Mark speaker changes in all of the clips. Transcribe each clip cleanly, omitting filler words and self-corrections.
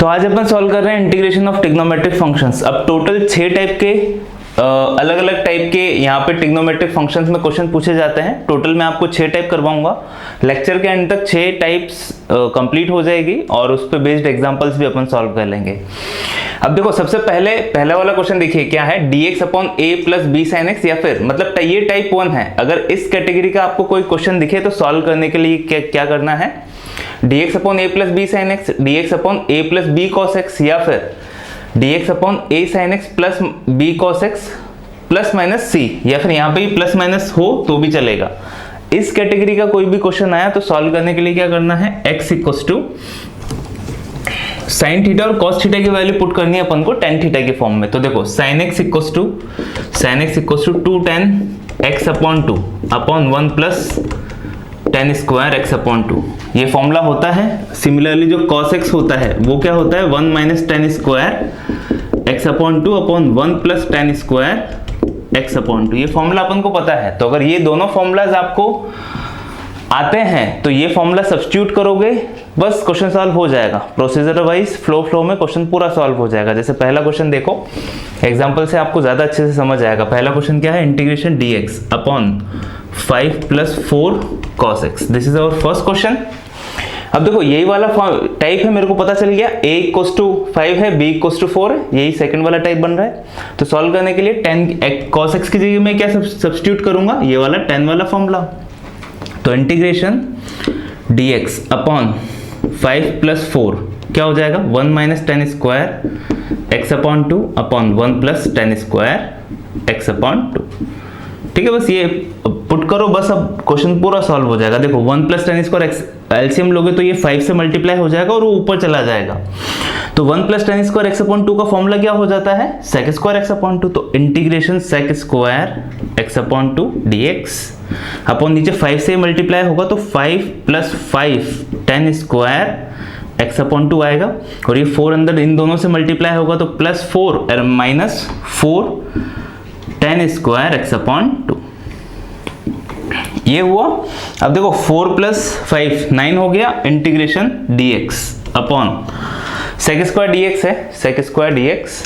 Speaker 1: तो आज अपन सॉल्व कर रहे हैं इंटीग्रेशन ऑफ ट्रिग्नोमेट्रिक फंक्शंस। अब टोटल 6 टाइप के अलग अलग टाइप के यहाँ पे ट्रिग्नोमेट्रिक फंक्शंस में क्वेश्चन पूछे जाते हैं। टोटल मैं आपको 6 टाइप करवाऊंगा। लेक्चर के एंड तक 6 टाइप्स कंप्लीट हो जाएगी और उस पर बेस्ड एग्जांपल्स भी अपन सॉल्व कर लेंगे। अब देखो सबसे पहला वाला क्वेश्चन देखिए क्या है, dx upon a plus B sine x, या फिर मतलब ये टाइप 1 है। अगर इस कैटेगरी का आपको कोई क्वेश्चन दिखे तो सॉल्व करने के लिए क्या करना है, dx upon a plus B sine x, dx upon a plus B cos x, या फिर dx upon a sine x plus b cos x plus minus c, या फिर यहाँ पे प्लस माइनस हो तो भी चलेगा। इस कैटेगरी का कोई भी क्वेश्चन आया तो सॉल्व करने के लिए क्या करना है, x equals to sine theta और कॉस थीटा की वैल्यू पुट करनी है अपन को टेन थीटा के फॉर्म में। तो देखो sine x equals to 2 tan x upon 2 upon 1 plus tan square x upon 2, ये फॉर्मूला होता है। सिमिलरली जो cos x होता है वो क्या होता है, 1 minus tan square x upon 2 upon 1 plus tan square x upon 2, ये फॉर्मूला अपन को पता है। तो अगर ये दोनों फॉर्मूलाज आपको आते हैं तो ये फॉर्मूला सब्स्टिट्यूट करोगे, बस क्वेश्चन सॉल्व हो जाएगा। प्रोसीजर वाइज फ्लो में क्वेश्चन पूरा सॉल्व हो जाएगा। जैसे पहला क्वेश्चन देखो, एग्जांपल से आपको ज्यादा अच्छे से समझ आएगा। पहला क्वेश्चन क्या है, integration dx upon 5 plus 4 cos x, this is our first question. अब देखो यही वाला टाइप है, मेरे को पता चल गया a इक्वल्स टू 5 है, b इक्वल्स टू 4 है, यही सेकंड वाला टाइप बन रहा है। तो सॉल्व करने के लिए 10 cos x की जगह मैं क्या सब्स्टिट्यूट करूंगा, ये वाला 10 वाला फॉर्मूला। तो इंटीग्रेशन dx अपॉन 5 प्लस 4 क्या हो जाएगा, 1 minus tan square x upon 2 upon 1 plus tan square x upon 2। ठीक है, बस ये पुट करो, बस अब क्वेश्चन पूरा सॉल्व हो जाएगा। देखो 1 plus tan square x LCM लोगे तो ये 5 से मल्टीप्लाई हो जाएगा और वो ऊपर चला जाएगा। तो 1 plus tan square x upon 2 का फॉर्मूला क्या हो जाता है, sec स्क्वायर x अपॉन 2। तो integration sec square x upon 2 dx upon नीचे 5 से मल्टीप्लाई होगा तो 5 plus 5 tan square x upon 2 आएगा, और ये 4 अंदर इन दोनों से मल्टीप्लाई होगा तो plus 4 minus 4 tan square x upon 2, ये हुआ। अब देखो 4 प्लस 5 9 हो गया, integration dx upon sec square dx है, sec square dx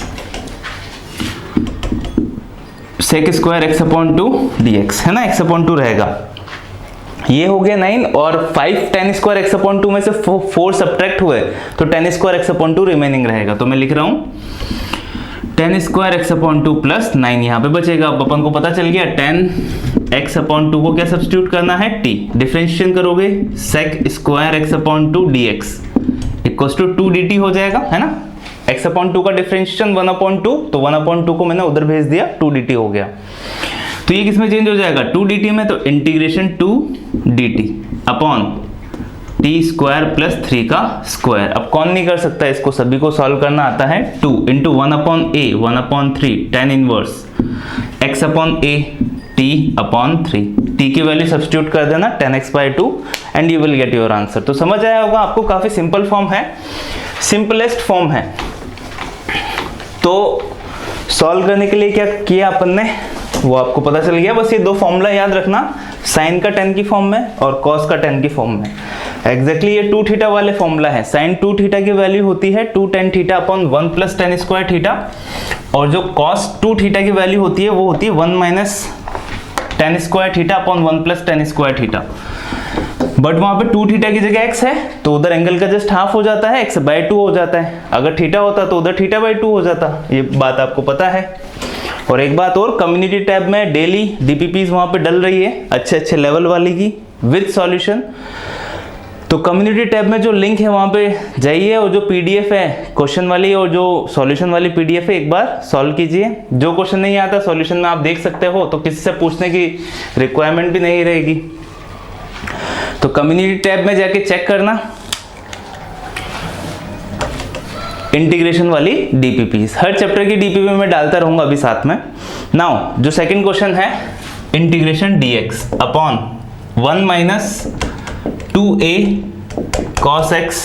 Speaker 1: sec square x upon 2 dx है ना, x अपॉन 2 रहेगा। ये हो गया 9 और 5 tan स्क्वायर x अपॉन 2 में से 4 सब्ट्रैक्ट हुए तो tan square x upon 2 remaining रहेगा। तो मैं लिख रहा हूं tan square x upon 2 plus 9 यहाँ पे बचेगा। अब अपन को पता चल गया tan x अपॉन 2 को क्या सब्स्टिट्यूट करना है, t, डिफरेंशिएशन करोगे sec square x upon 2 dx equals to 2 dt हो जाएगा, है ना। x अपॉन 2 का डिफरेंशिएशन 1 अपॉन 2, तो 1 अपॉन 2 को मैंने उधर भेज दिया, 2 dt हो गया। तो ये किसमें चेंज हो जाएगा, 2 dt में, तो integration 2 dt upon t square plus 3 का स्क्वायर। अब कौन नहीं कर सकता इसको, सभी को सॉल्व करना आता है। 2 into 1 upon a 1 upon 3 tan inverse x upon a t upon 3, t की वैल्यू सब्स्टिट्यूट कर देना tan x by 2 and you will get your answer. तो समझ आया होगा आपको, काफी सिंपल फॉर्म है, सिंपलेस्ट फॉर्म है। तो सॉल्व करने के लिए क्या किया अपन ने वो आपको पता चल गया। बस ये दो फॉर्मूला याद रखना, साइन का tan की फॉर्म में और कॉस का tan की फॉर्म में। एग्जैक्टली ये 2 थीटा वाले फॉर्मूला है। साइन 2 थीटा की वैल्यू होती है 2 tan theta upon 1 plus tan square theta, और जो कॉस 2 थीटा की वैल्यू होती है वो होती है 1 minus tan square theta upon 1 plus tan square theta. But वहां पे 2 थीटा की जगह x है तो उधर एंगल का जस्ट हाफ हो जाता है, x बाई 2 हो जाता है। अगर थीटा होता तो उधर थीटा बाई 2 हो जाता, ये बात आपको पता है। और एक बात और, कम्युनिटी टैब में डेली डीपीपीज वहां पे डल रही है अच्छे लेवल वाली की विद सॉल्यूशन। तो कम्युनिटी टैब में जो लिंक है वहां पे जाइए और जो पीडीएफ है क्वेश्चन वाली और जो सॉल्यूशन वाली पीडीएफ है एक बार सॉल्व कीजिए। जो क्वेश्चन नहीं आता सॉल्यूशन में आप देख सकते हो, तो किसी से पूछने की रिक्वायरमेंट भी नहीं रहेगी। तो कम्युनिटी टैब में जाके चेक करना इंटीग्रेशन वाली डीपीपीज, हर चैप्टर की डीपीपी में डालता रहूंगा अभी साथ में। नाउ जो सेकंड क्वेश्चन है, integration dx upon 1 minus 2a cos x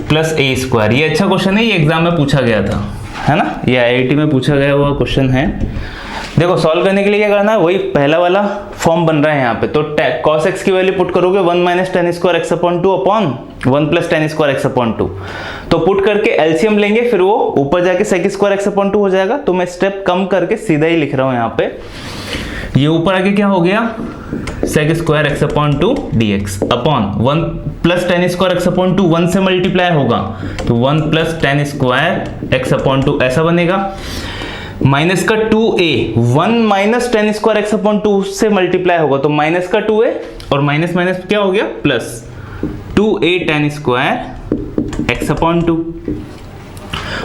Speaker 1: plus a square. ये अच्छा क्वेश्चन है, ये एग्जाम में पूछा गया था, है ना, ये आईआईटी में पूछा गया हुआ क्वेश्चन है। देखो सॉल्व करने के लिए क्या करना है, वही पहला वाला फॉर्म बन रहा है यहाँ पे, तो cos x की वैल्यू पुट करोगे 1 minus tan square x upon two upon 1 plus tan square x upon two, तो पुट करके एलसीएम लेंगे, फिर वो ऊपर जाके sec square x upon two हो जाएगा। तो मैं स्टेप कम करके सीधा ही लिख रहा हूँ यहाँ पे, ये ऊपर आके क्या हो गया sec square x upon two D x upon 1 plus tan square x upon two 1 से मल्टीप्लाई होगा तो 1 plus tan square x upon two ऐसा बनेगा, माइनस का 2a 1 minus tan square x upon two से मल्टीप्लाई होगा तो माइनस का 2a और माइनस माइनस क्या हो गया plus 2a ten square x upon to,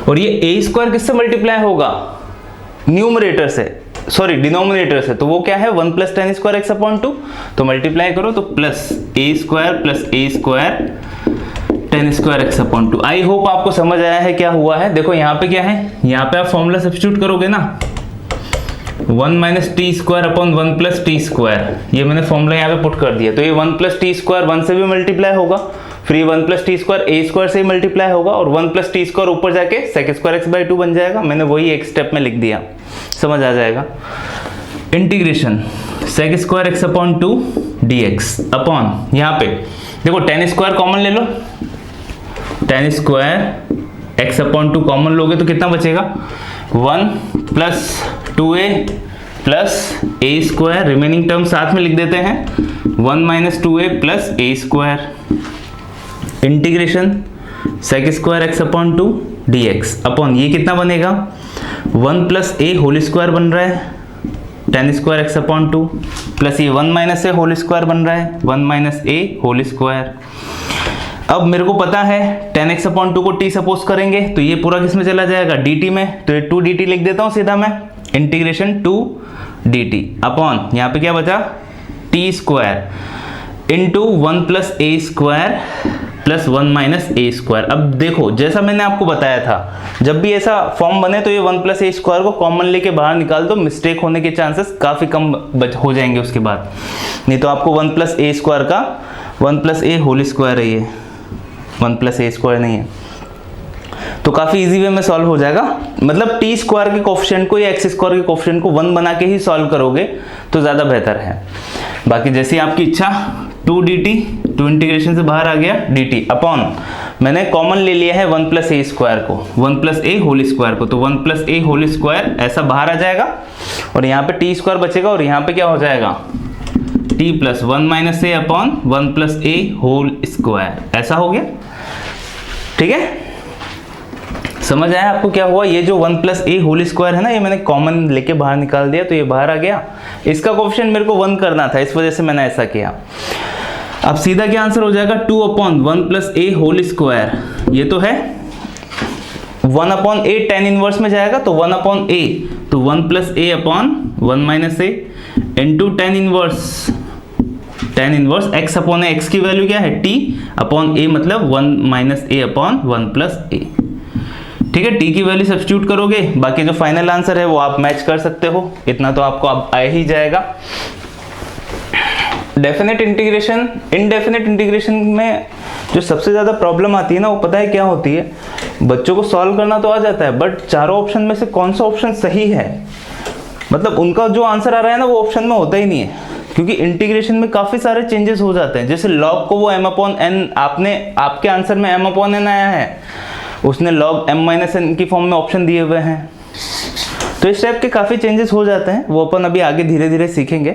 Speaker 1: और ये a स्क्वायर किससे मल्टीप्लाई होगा न्यूमरेटर से, सॉरी डिनोमिनेटर से, तो वो क्या है 1 plus tan square x upon two, तो मल्टीप्लाई करो तो plus a square ten square x upon to. I hope आपको समझ आया है क्या हुआ है। देखो यहाँ पे क्या है, यहाँ पे आप फॉर्मूला सब्स्टिट्यूट करोगे ना 1 minus T square upon 1 plus t square, ये मैंने फॉर्मूला यहाँ पे पुट कर दिया, तो ये 1 प्लस टी स्क्वायर 1 से भी मल्टीप्लाई होगा, फिर ये 1 प्लस टी स्क्वायर ए स्क्वायर से ही मल्टीप्लाई होगा और 1 प्लस टी स्क्वायर ऊपर जाके sec square x by two बन जाएगा। मैंने वही एक स्टेप में लिख दिया, समझ आ जाएगा। Integration sec square x upon two D x upon, यहाँ पे देखो टेन स्क्वायर कॉमन ले लो, tan square x upon two common लोगे तो कितना बचेगा 1 plus 2a plus a square, remaining term साथ में लिख देते हैं 1 minus 2a plus a square, integration sec square x upon two D x upon ये कितना बनेगा 1 प्लस ए होल स्क्वायर बन रहा है ten square x upon two plus ये 1 माइनस ए होल स्क्वायर बन रहा है 1 माइनस ए होल स्क्वायर। अब मेरे को पता है टेन एक्स अपॉन टू को टी सपोज करेंगे तो ये पूरा किस में चला जाएगा dt में, तो ये 2dt लिख देता हूँ सीधा मैं, इंटीग्रेशन 2dt अपॉन यहाँ पे क्या बचा T square into 1 plus a square plus 1 minus A square. अब देखो जैसा मैंने आपको बताया था, जब भी ऐसा फॉर्म बने तो ये 1 प्लस ए स्क्वायर को कॉमन लेके बाहर निकाल दो, मिस्टेक होने के चांसेस काफ़ी कम हो जाएंगे उसके बाद, नहीं तो आपको 1 प्लस ए स्क्वायर का 1 प्लस ए होल स्क्वायर है ये 1 प्लस ए स्क्वायर नहीं है, तो काफ़ी इजी वे में सॉल्व हो जाएगा। मतलब टी स्क्वायर के कोफिशिएंट को या एक्स स्क्वायर के कोफिशिएंट को 1 बना के ही सॉल्व करोगे तो ज़्यादा बेहतर है। बाकी जैसी आपकी इच्छा 2dt, 2 इंटीग्रेशन से बाहर आ गया dt अपॉन मैंने कॉमन ले लिया है 1 प्लस ए स्क्वायर को 1 प्लस ए होल स्क्वायर को, तो 1 प्लस ए होल स्क्वायर ऐसा बाहर आ जाएगा और यहाँ पे टी स्क्वायर बचेगा और यहाँ पे क्या हो जाएगा t plus 1 minus a upon 1 plus A whole square, ऐसा हो गया। ठीक है, समझ आया आपको क्या हुआ। ये जो 1 प्लस ए होल स्क्वायर है ना, ये मैंने कॉमन लेके बाहर निकाल दिया तो ये बाहर आ गया, इसका कोफिशिएंट मेरे को 1 करना था, इस वजह से मैंने ऐसा किया। अब सीधा क्या आंसर हो जाएगा 2 अपॉन 1 प्लस ए होल स्क्वायर, ये तो है 1 अपॉन ए टेन इनवर्स में जाएगा तो 1 अपॉन ए, तो 1 plus a upon 1 minus a into tan inverse x upon a, x की वैल्यू क्या है t अपॉन ए, मतलब 1 minus a upon 1 plus a. ठीक है, t की वैल्यू सब्स्टिट्यूट करोगे, बाकी जो फाइनल आंसर है वो आप मैच कर सकते हो, इतना तो आपको अब आ ही जाएगा। डेफिनेट इंटीग्रेशन, इनडेफिनेट इंटीग्रेशन में जो सबसे ज़्यादा प्रॉब्लम आती है ना, वो पता है क्या होती है, बच्चों को सॉल्व करना तो आ जाता है बट चारों ऑप्शन में से कौन सा ऑप्शन सही है, मतलब उनका जो आंसर आ रहा है ना वो ऑप्शन में होता ही नहीं है, क्योंकि इंटीग्रेशन में काफ़ी सारे चेंजेस हो जाते हैं। जैसे log को वो m अपॉन n, आपके आंसर में m अपॉन n आया है, उसने log m माइनस n की फॉर्म में ऑप्शन दिए हुए हैं, तो इस टाइप के काफ़ी चेंजेस हो जाते हैं, वो अपन अभी आगे धीरे धीरे सीखेंगे।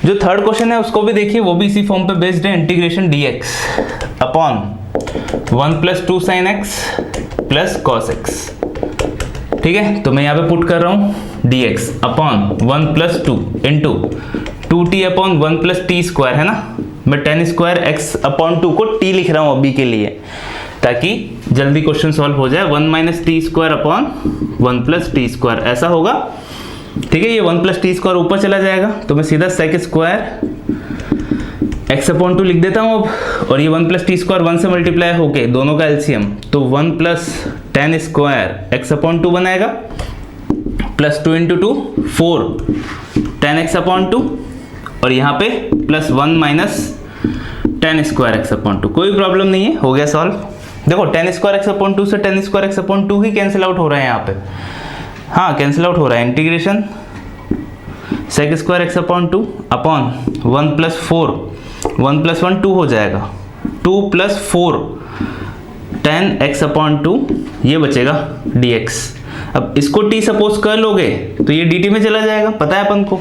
Speaker 1: जो थर्ड क्वेश्चन है उसको भी देखिए, वो भी इसी फॉर्म पे बेस्ड है, integration dx upon 1 plus 2 sine x plus cos x. ठीक है, तो मैं यहाँ पे पुट कर रहा हूँ dx upon 1 plus 2 into 2t upon 1 plus t square है ना, मैं टेन स्क्वायर एक्स अपॉन 2 को t लिख रहा हूँ अभी के लिए ताकि जल्दी क्वेश्चन सॉल्व हो जाए। 1 minus T square upon 1 plus t square ऐसा होगा। ठीक है, ये 1 प्लस टी स्क्वायर ऊपर चला जाएगा तो मैं सीधा सेक स्क्वायर एक्स अपॉन 2 लिख देता हूँ अब, और ये 1 प्लस टी स्क्वायर 1 से मल्टीप्लाई होके दोनों का एलसीएम, तो 1 plus tan square x upon 2 बनाएगा plus 2 into 2 4 ten x upon 2, और यहाँ पे plus 1 minus tan square x upon 2। कोई प्रॉब्लम नहीं है, हो गया सॉल्व। देखो टेन स्क्वायर एक्स अपॉन 2 से टेन स्क्वायर एक्स अपॉन 2 ही कैंसिल आउट हो रहा है यहाँ पे, हाँ कैंसिल आउट हो रहा है। Integration sec square x upon 2 upon 1 plus 4, 1 प्लस 1 2 हो जाएगा, 2 प्लस 4 10 एक्स अपॉन 2, ये बचेगा dx। अब इसको t सपोज कर लोगे तो ये dt में चला जाएगा, पता है अपन को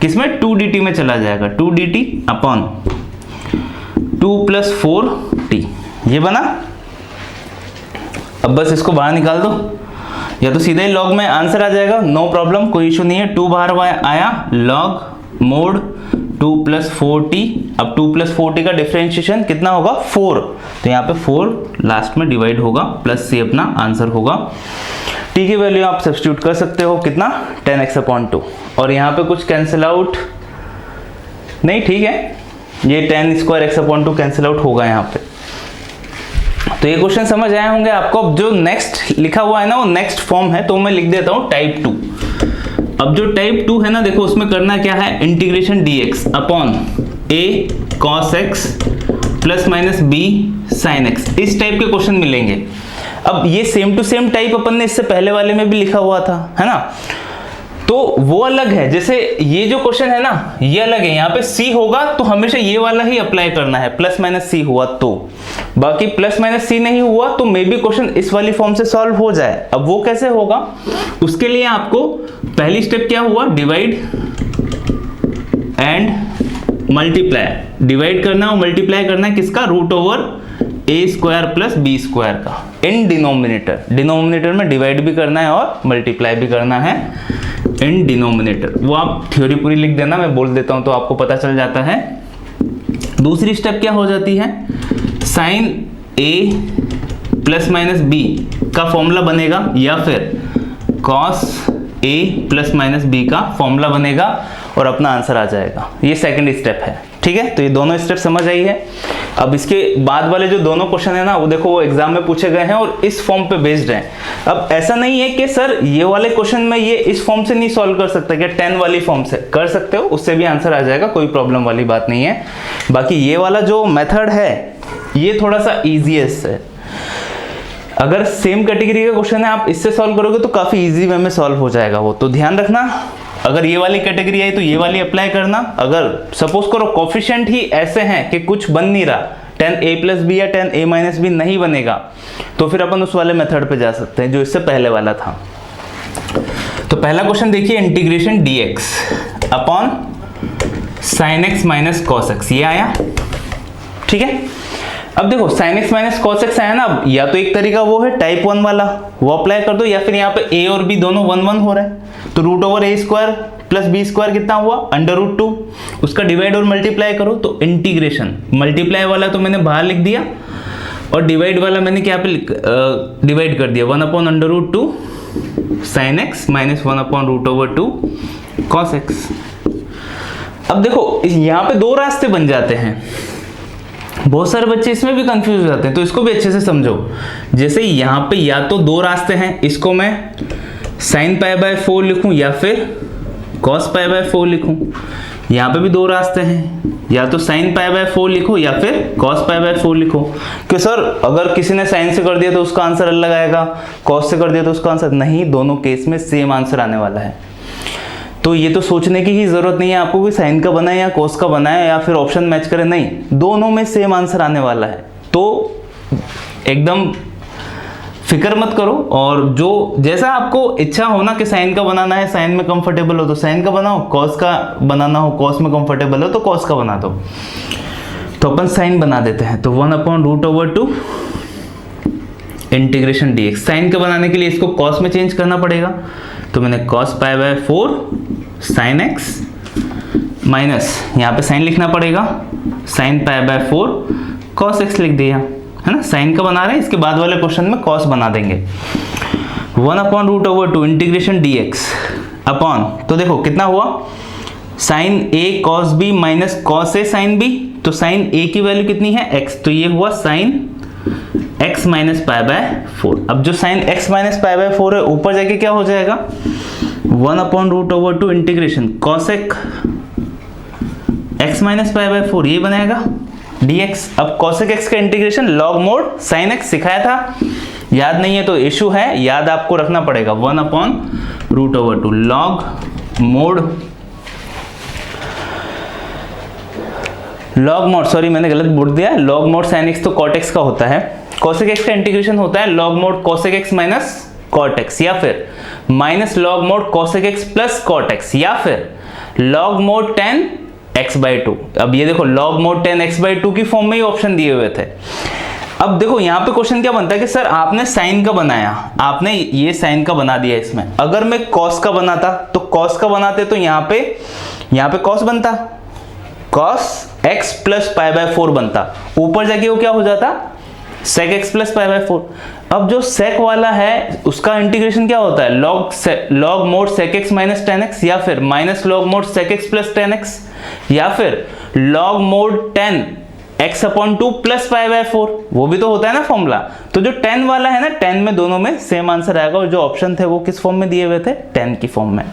Speaker 1: किसमें, 2 dt में चला जाएगा, 2 dt अपॉन 2 प्लस 4t, ये बना। अब बस इसको बाहर निकाल दो, या तो सीधे लॉग में आंसर आ जाएगा, नो प्रॉब्लम, कोई इशू नहीं है। 2 बाहर आया, लॉग मोड 2 प्लस 4t। अब 2 प्लस 4t का डिफरेंशिएशन कितना होगा, 4, तो यहाँ पे 4 लास्ट में डिवाइड होगा, प्लस c अपना आंसर होगा। t की वैल्यू आप सब्स्टिट्यूट कर सकते हो, कितना 10x अपॉन 2, और यहाँ पे कुछ कैंसिल आउट नहीं, ठीक है, ये 10 square x upon 2 cancel out होगा यहाँ पे। तो ये क्वेश्चन समझ आए होंगे आपको। अब जो नेक्स्ट लिखा हुआ है ना, वो नेक्स्ट फॉर्म है, तो मैं लिख देता हूँ टाइप 2। अब जो टाइप 2 है ना, देखो उसमें करना क्या है, integration dx upon a cos x plus minus b sin x, इस टाइप के क्वेश्चन मिलेंगे। अब ये सेम टू सेम टाइप अपन ने इससे पहले वाले में भी लिखा हुआ था, है ना, तो वो अलग है। जैसे ये जो क्वेश्चन है ना, ये अलग है, यहाँ पे c होगा तो हमेशा ये वाला ही अप्लाई करना है, प्लस माइनस c हुआ तो, बाकी प्लस माइनस c नहीं हुआ तो मे बी क्वेश्चन इस वाली फॉर्म से सॉल्व हो जाए। अब वो कैसे होगा, उसके लिए आपको पहली स्टेप क्या हुआ, डिवाइड एंड मल्टीप्लाई, डिवाइड करना और मल्टीप्लाई करना है किसका, रूट ओवर ए स्क्वायर प्लस बी स्क्वायर का इन डिनोमिनेटर। डिनोमिनेटर में डिवाइड भी करना है और मल्टीप्लाई भी करना है इन डिनोमिनेटर। वो आप थ्योरी पूरी लिख देना, मैं बोल देता हूं तो आपको पता चल जाता है। दूसरी स्टेप क्या हो जाती है, साइन ए प्लस माइनस बी का फॉर्मूला बनेगा, या फिर cos A plus minus B का फॉर्मूला बनेगा और अपना आंसर आ जाएगा। ये सेकंड स्टेप है, ठीक है। तो ये दोनों स्टेप समझ आई है। अब इसके बाद वाले जो दोनों क्वेश्चन है ना, वो देखो वो एग्जाम में पूछे गए हैं और इस फॉर्म पे बेस्ड हैं। अब ऐसा नहीं है कि सर ये वाले क्वेश्चन में ये इस फॉर्म से नहीं सॉल्व कर सकता, क्या 10 वाली फॉर्म से कर सकते हो, उससे भी आंसर आ जाएगा, कोई प्रॉब्लम वाली बात नहीं है। बाकी ये वाला जो मेथड है ये थोड़ा सा ईजीएस्ट है। अगर सेम कैटेगरी का क्वेश्चन है आप इससे सॉल्व करोगे तो काफी इजी वे में सॉल्व हो जाएगा वो, तो ध्यान रखना। अगर ये वाली कैटेगरी आई तो ये वाली अप्लाई करना। अगर सपोज करो कोफिशिएंट ही ऐसे हैं कि कुछ बन नहीं रहा, 10a प्लस बी या 10a माइनस बी नहीं बनेगा, तो फिर अपन उस वाले मेथड पे जा सकते हैं जो इससे पहले वाला था। तो पहला क्वेश्चन देखिए, integration dx upon sin x minus cos x, ये आया, ठीक है। अब देखो sin x minus cos x आया ना, अब या तो एक तरीका वो है टाइप 1 वाला, वो अप्लाई कर दो, या फिर यहाँ पे a और b दोनों 1 1 हो रहे हैं, तो रूट ओवर ए स्क्वायर प्लस बी स्क्वायर कितना हुआ, अंडर रूट 2, उसका डिवाइड और मल्टीप्लाई करो, तो इंटीग्रेशन, मल्टीप्लाई वाला तो मैंने बाहर लिख दिया और डिवाइड वाला मैंने क्या पे डिवाइड कर दिया, 1 upon under root 2 sine x minus 1 upon root over 2 cos x. अब देखो यहाँ पे दो रास्ते बन जाते हैं, बहुत सारे बच्चे इसमें भी कंफ्यूज हो जाते हैं, तो इसको भी अच्छे से समझो। जैसे यहाँ पे या तो दो रास्ते हैं, इसको मैं साइन पाई बाय 4 लिखूं या फिर कॉस पाई बाय 4 लिखूं। यहाँ पे भी दो रास्ते हैं, या तो साइन पाई बाय 4 लिखो या फिर कॉस पाई बाय 4 लिखो। कि सर अगर किसी ने साइन से कर दिया तो उसका आंसर अलग आएगा, कॉस से कर दिया तो उसका आंसर नहीं, दोनों केस में सेम आंसर आने वाला है। तो ये तो सोचने की ही जरूरत नहीं है आपको कि साइन का बना है या कोस का बना है या फिर ऑप्शन मैच करे, नहीं, दोनों में सेम आंसर आने वाला है। तो एकदम फिक्र मत करो, और जो जैसा आपको इच्छा हो ना कि साइन का बनाना है, साइन में कंफर्टेबल हो तो साइन का बनाओ, कॉस का बनाना हो, कॉस में कंफर्टेबल हो तो कॉस का बना दो। तो अपन साइन बना देते हैं, तो 1 upon root over 2 integration dx। Sine का बनाने के लिए इसको कॉस में चेंज करना पड़ेगा, तो मैंने cos pi by 4 sign x minus, यहाँ पे साइन लिखना पड़ेगा, sine pi by 4 cos x लिख दिया, है ना। साइन का बना रहे हैं, इसके बाद वाले क्वेश्चन में कॉस बना देंगे। 1 upon root over 2 integration dx upon, तो देखो कितना हुआ, sine a cos b minus cos a sine b, तो साइन a की वैल्यू कितनी है x, तो ये हुआ sine x minus pi by 4। अब जो sine x minus pi by 4 है, ऊपर जाके क्या हो जाएगा, 1 upon root over 2 integration cosec x minus pi by 4, ये बनाएगा dx। अब cosec x का integration log mode sin x सिखाया था, याद नहीं है तो इशू है, याद आपको रखना पड़ेगा, 1 upon root over 2 log mod log mod, sorry मैंने गलत बोल दिया, लॉग मोड साइन एक्स तो कॉट एक्स का होता है, कोसेक एक्स का इंटीग्रेशन होता है log mod cosec x minus cot x, या फिर minus log mod cosec x plus cot x, या फिर लॉग मोड tan x/2। अब ये देखो लॉग मोड tan x/2 की फॉर्म में ही ऑप्शन दिए हुए थे। अब देखो यहाँ पे क्वेश्चन क्या बनता है कि सर आपने साइन का बनाया, आपने ये साइन का बना दिया, इसमें अगर मैं कॉस का बनाता तो कॉस का बनाते तो यहाँ पे कॉस बनता, कॉस x प्लस π/4 बनता, ऊपर जाके वो क्या हो जाता sec x प्लस π/4। अब जो sec वाला है उसका इंटीग्रेशन क्या होता है log mode sec x minus tan x, या फिर minus log mode sec x plus tan x, या फिर log mode tan x/2 plus π/4, वो भी तो होता है ना फॉर्मूला। तो जो tan वाला है ना, tan में दोनों में सेम आंसर आएगा, और जो ऑप्शन थे वो किस फॉर्म में दिए हुए थे, tan की फॉर्म में।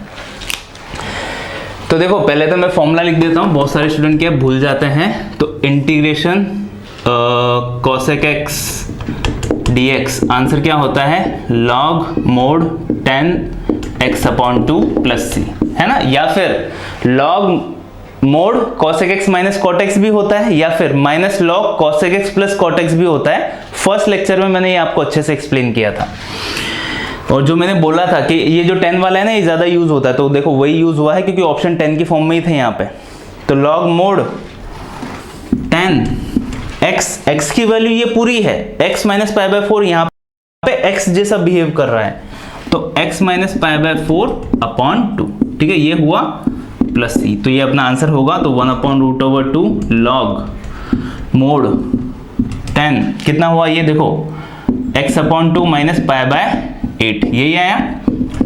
Speaker 1: तो देखो पहले तो मैं फॉर्मूला लिख देता हूँ, बहुत सारे स्टूडेंट क्या भूल जाते हैं। तो integration cosec x dx answer क्या होता है log mode tan x/2 plus c, है ना, या फिर log मोड cosec x माइनस cot x भी होता है, या फिर minus log cosec x plus cot x भी होता है। फर्स्ट लेक्चर में मैंने ये आपको अच्छे से एक्सप्लेन किया था, और जो मैंने बोला था कि ये जो tan वाला है ना ये ज्यादा यूज होता है, तो देखो वही यूज हुआ है क्योंकि ऑप्शन tan की फॉर्म में ही थे यहाँ पे। तो log मोड tan x की वैल्यू ये पूरी है, x माइनस π/4, यहाँ पे x जैसा बिहेव कर रहा है, तो x माइनस π/4/2, ठीक है, ये हुआ प्लस c, तो ये अपना आंसर होगा। तो 1/√2 log मोड tan कितना हुआ, ये देखो x/2 माइनस π/8, यही आया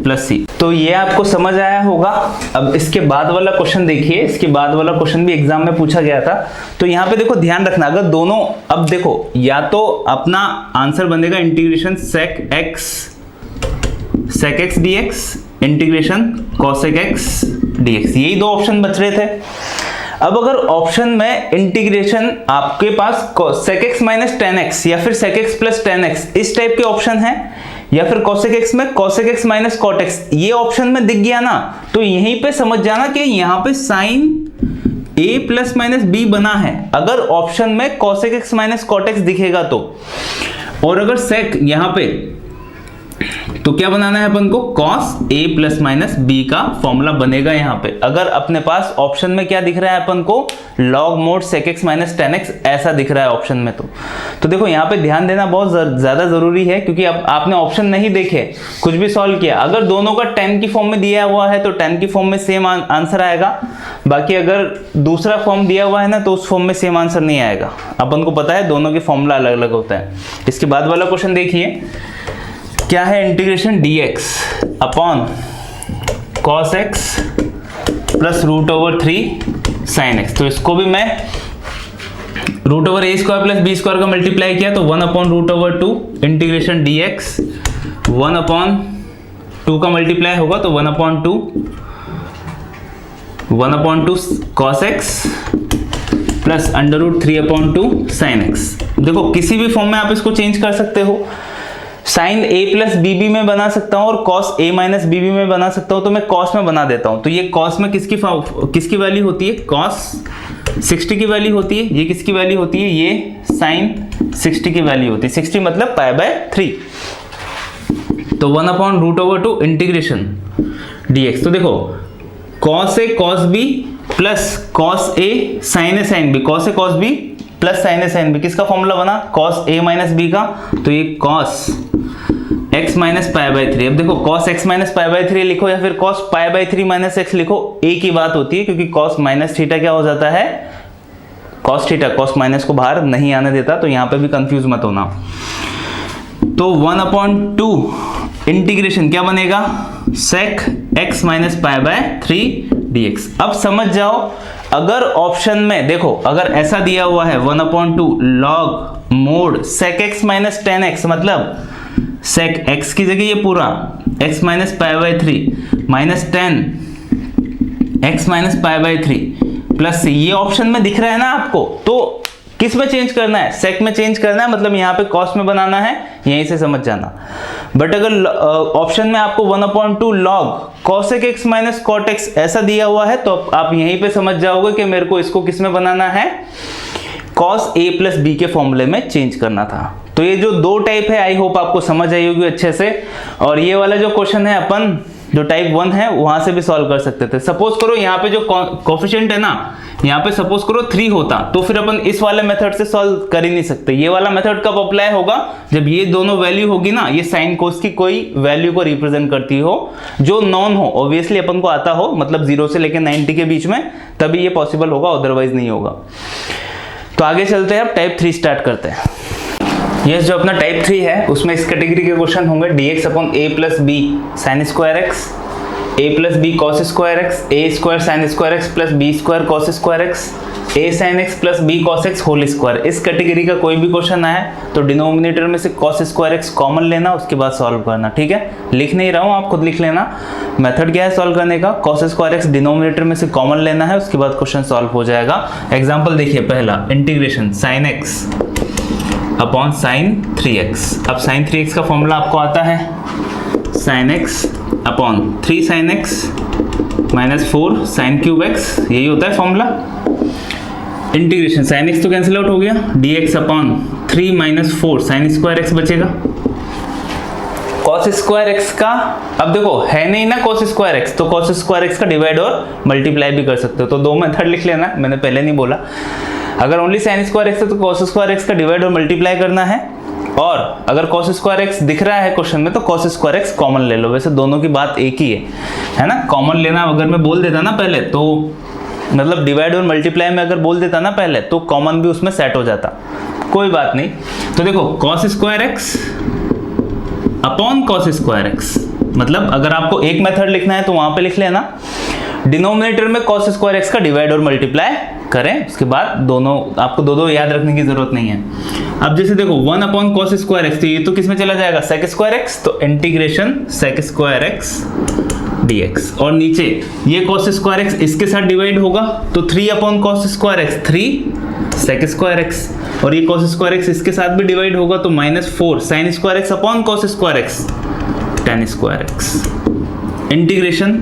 Speaker 1: प्लस c। तो ये आपको समझ आया होगा। अब इसके बाद वाला क्वेश्चन देखिए, इसके बाद वाला क्वेश्चन भी एग्जाम में पूछा गया था। तो यहाँ पे देखो ध्यान रखना, अगर दोनों, अब देखो या तो अपना आंसर बनेगा integration sec x dx, integration cosec x dx, यही दो ऑप्शन बच रहे थे। अब अगर ऑप्शन में इंटीग्रेशन आपके पास sec x minus tan x या फिर sec x plus tan x इस टाइप के ऑप्शन है, या फिर cosec x में cosec x माइनस cot x ये ऑप्शन में दिख गया ना, तो यहीं पे समझ जाना कि यहाँ पे sine a plus minus b बना है, अगर ऑप्शन में cosec x माइनस cot x दिखेगा तो। और अगर sec यहाँ पे तो क्या बनाना है अपन को, cos a plus minus b का फॉर्मूला बनेगा यहाँ पे। अगर अपने पास ऑप्शन में क्या दिख रहा है अपन को, log mode sec x minus tan x ऐसा दिख रहा है ऑप्शन में, तो देखो यहाँ पे ध्यान देना बहुत ज्यादा जरूरी है, क्योंकि अब आपने ऑप्शन नहीं देखे, कुछ भी सॉल्व किया, अगर दोनों का tan की फॉर्म में दिया हुआ है तो tan की फॉर्म में सेम आंसर आएगा, बाकी अगर दूसरा फॉर्म दिया हुआ है ना तो उस फॉर्म में सेम आंसर नहीं आएगा। अपन को पता है दोनों के फॉर्मूला अलग अलग होता है। इसके बाद वाला क्वेश्चन देखिए क्या है, integration dx upon cos x plus √3 sin x। तो इसको भी मैं √a² प्लस b² का मल्टीप्लाई किया तो 1/√2 इंटीग्रेशन dx 1/2 का मल्टीप्लाई होगा तो 1/2 cos x plus √3/2 sin x। देखो किसी भी फॉर्म में आप इसको चेंज कर सकते हो, साइन a प्लस बीबी में बना सकता हूं और cos a माइनस बीबी में बना सकता हूं, तो मैं cos में बना देता हूं। तो ये cos में किसकी वैल्यू होती है, cos 60 की वैल्यू होती है, ये किसकी वैल्यू होती है, ये sin 60 की वैल्यू होती है, 60 मतलब π/3। तो 1/√2 इंटीग्रेशन dx। तो देखो cos a cos b plus cos a sin a sin b, cos a cos b plus sin a sin b, किसका फॉर्मूला बना, cos a माइनस b का, तो ये cos x माइनस π/3। अब देखो cos x माइनस π/3 लिखो या फिर cos π/3 माइनस x लिखो, एक ही बात होती है, क्योंकि cos माइनस थीटा क्या हो जाता है, cos थीटा, cos माइनस को बाहर नहीं आने देता, तो यहाँ पे भी कंफ्यूज मत होना। तो 1/2 इंटीग्रेशन क्या बनेगा, sec x माइनस π/3 dx। अब समझ जाओ, अगर ऑप्शन में देखो अगर ऐसा दिया हुआ है 1/2 log mode sec x minus tan x, मतलब sec x की जगह ये पूरा x minus π/3 minus tan x minus π/3 plus ये ऑप्शन में दिख रहा है ना आपको, तो किस में चेंज करना है, सेक में चेंज करना है, मतलब यहाँ पे कॉस में बनाना है, यहीं से समझ जाना। बट अगर ऑप्शन में आपको 1/2 log cosec x माइनस cot x ऐसा दिया हुआ है तो आप यहीं पे समझ जाओगे कि मेरे को इसको किस में बनाना है, cos a प्लस b के फॉर्मूले में चेंज करना था। तो ये जो दो टाइप है, आई होप आपको समझ आई होगी अच्छे से। और ये वाला जो क्वेश्चन है अपन जो टाइप 1 है वहां से भी सॉल्व कर सकते थे। सपोज करो यहाँ पे जो कोफिशिएंट है ना, यहाँ पे सपोज करो 3 होता तो फिर अपन इस वाले मेथड से सॉल्व कर ही नहीं सकते। ये वाला मेथड कब अप्लाई होगा, जब ये दोनों वैल्यू होगी ना, ये साइन कोस की कोई वैल्यू को रिप्रेजेंट करती हो जो नॉन हो, ऑब्वियसली अपन को आता हो, मतलब 0 से लेकर 90 के बीच में, तभी ये पॉसिबल होगा, अदरवाइज नहीं होगा। तो आगे चलते हैं, अब टाइप 3 स्टार्ट करते हैं। यस, जो अपना टाइप 3 है उसमें इस कैटेगरी के क्वेश्चन होंगे dx upon a plus B sine square x, a plus B cos square x, a square sine square x plus b square cos square x, a sine x plus B cos x whole square. इस category का कोई भी question आए तो denominator में से cos square x common लेना, उसके बाद सॉल्व करना। ठीक है, लिख नहीं रहा हूँ, आप खुद लिख लेना। मेथड क्या है सॉल्व करने का, कॉस स्क्वायर एक्स डिनोमिनेटर में से कॉमन लेना है, उसके बाद क्वेश्चन सॉल्व हो जाएगा। एग्जाम्पल देखिए, पहला integration sine x upon sine 3x। अब साइन 3x का फॉर्मूला आपको आता है, sine x upon 3 sine x minus 4 sine cube x, यही होता है फॉर्मूला। इंटीग्रेशन साइन x तो कैंसिल आउट हो गया, dx upon 3 minus 4 sine square x बचेगा। cos स्क्वायर x का, अब देखो है नहीं ना cos स्क्वायर x, तो cos स्क्वायर x का डिवाइड और मल्टीप्लाई भी कर सकते हो। तो दो मेथड लिख लेना, मैंने पहले नहीं बोला। अगर ओनली साइन स्क्वायर एक्स है तो cos स्क्वायर एक्स का डिवाइड और मल्टीप्लाई करना है, और अगर cos स्क्वायर एक्स दिख रहा है क्वेश्चन में तो cos स्क्वायर एक्स कॉमन ले लो। वैसे दोनों की बात एक ही है ना, कॉमन लेना। अगर मैं बोल देता ना पहले तो, मतलब डिवाइड और मल्टीप्लाई में अगर बोल देता ना पहले तो कॉमन भी उसमें सेट हो जाता, कोई बात नहीं। तो देखो cos square x upon cos square x, मतलब अगर आपको एक मेथड लिखना है तो वहां पे लिख लेना, डिनोमिनेटर में cos स्क्वायर एक्स का डिवाइड और मल्टीप्लाई करें, उसके बाद दोनों आपको दो याद रखने की जरूरत नहीं है। अब जैसे देखो 1 अपॉन cos स्क्वायर एक्स, तो ये तो किस में चला जाएगा, sec स्क्वायर एक्स, तो integration sec square x dx। और नीचे ये cos स्क्वायर एक्स इसके साथ डिवाइड होगा तो 3 upon cos square x 3 sec square x, और ये cos स्क्वायर एक्स इसके साथ भी डिवाइड होगा तो -4 sin square x upon cos square x tan square x. Integration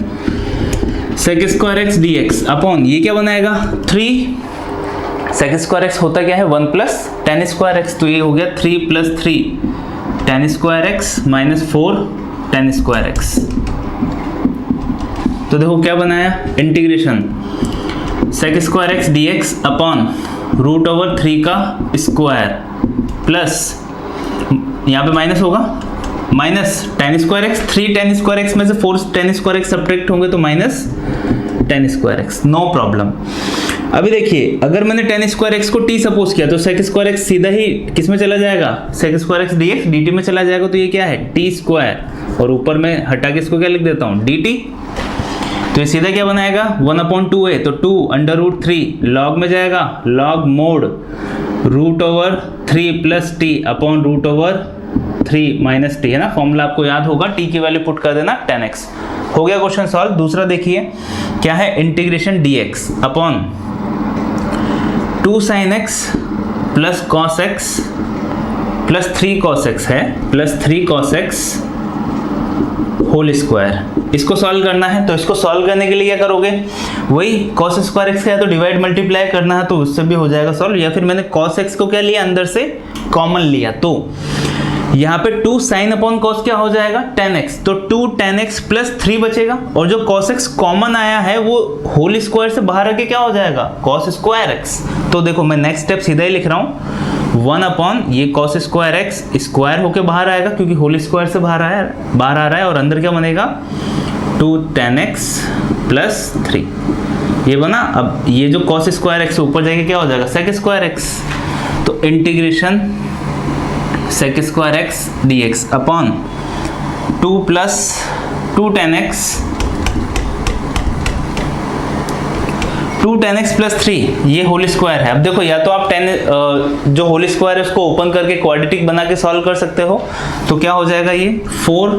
Speaker 1: sec square x dx upon ये क्या बनाएगा 3 sec स्क्वायर एक्स होता क्या है 1 प्लस tan स्क्वायर एक्स, तो ये हो गया 3 plus 3 tan square x minus 4 tan square x. तो देखो क्या बनाया, integration sec square x dx upon root over 3 का स्क्वायर प्लस यहाँ पे माइनस होगा minus tan square x, 3 tan square x में से 4 tan स्क्वायर एक्स सब्ट्रैक्ट होंगे तो minus tan square x, no problem. अभी देखिए अगर मैंने tan स्क्वायर एक्स को t सपोज किया तो sec स्क्वायर एक्स सीधा ही किस में चला जाएगा, sec square x dx dt में चला जाएगा, तो ये क्या है t स्क्वायर, और ऊपर में हटा के इसको क्या लिख देता हूँ dt। तो ये सीधा क्या बनाएगा 1/2a, तो 2 अंडर रूट 3 लॉग में जाएगा, log mod root over 3 plus t upon root over 3 minus t, है ना, फॉर्मूला आपको याद होगा, टी की वैल्यू पुट कर देना 10x। हो गया क्वेश्चन सॉल्व। दूसरा देखिए क्या है, integration dx upon 2 sin x plus cos x plus 3 cos x है, plus 3 cos x whole square. इसको सॉल्व करना है, तो इसको सॉल्व करने के लिए क्या करोगे, वही cos स्क्वायर एक्स का है तो डिवाइड मल्टीप्लाई करना है, तो उससे भी हो जाएगा सॉल्व। या फिर मैंने cos x को क्या लिया, अंदर से कॉमन लिया, तो यहाँ पे 2 sin अपॉन cos क्या हो जाएगा 10x, तो 2 10x प्लस 3 बचेगा, और जो cos x कॉमन आया है वो होल स्क्वायर से बाहर आके क्या हो जाएगा cos स्क्वायर x। तो देखो मैं नेक्स्ट स्टेप सीधा ही लिख रहा हूँ, 1 अपॉन ये cos स्क्वायर एक्स स्क्वायर होके बाहर आएगा क्योंकि होल स्क्वायर से बाहर आ रहा है, और अंदर क्या बनेगा 2 10x प्लस 3, ये बना। अब ये जो cos स्क्वायर एक्स ऊपर जाएगा क्या हो जाएगा sec स्क्वायर एक्स, तो integration sec square x dx upon 2 plus 2 10x 2 10x plus 3, ये होल स्क्वायर है। अब देखो या तो आप 10 जो होल स्क्वायर है उसको ओपन करके क्वाड्रेटिक बना के सॉल्व कर सकते हो, तो क्या हो जाएगा ये 4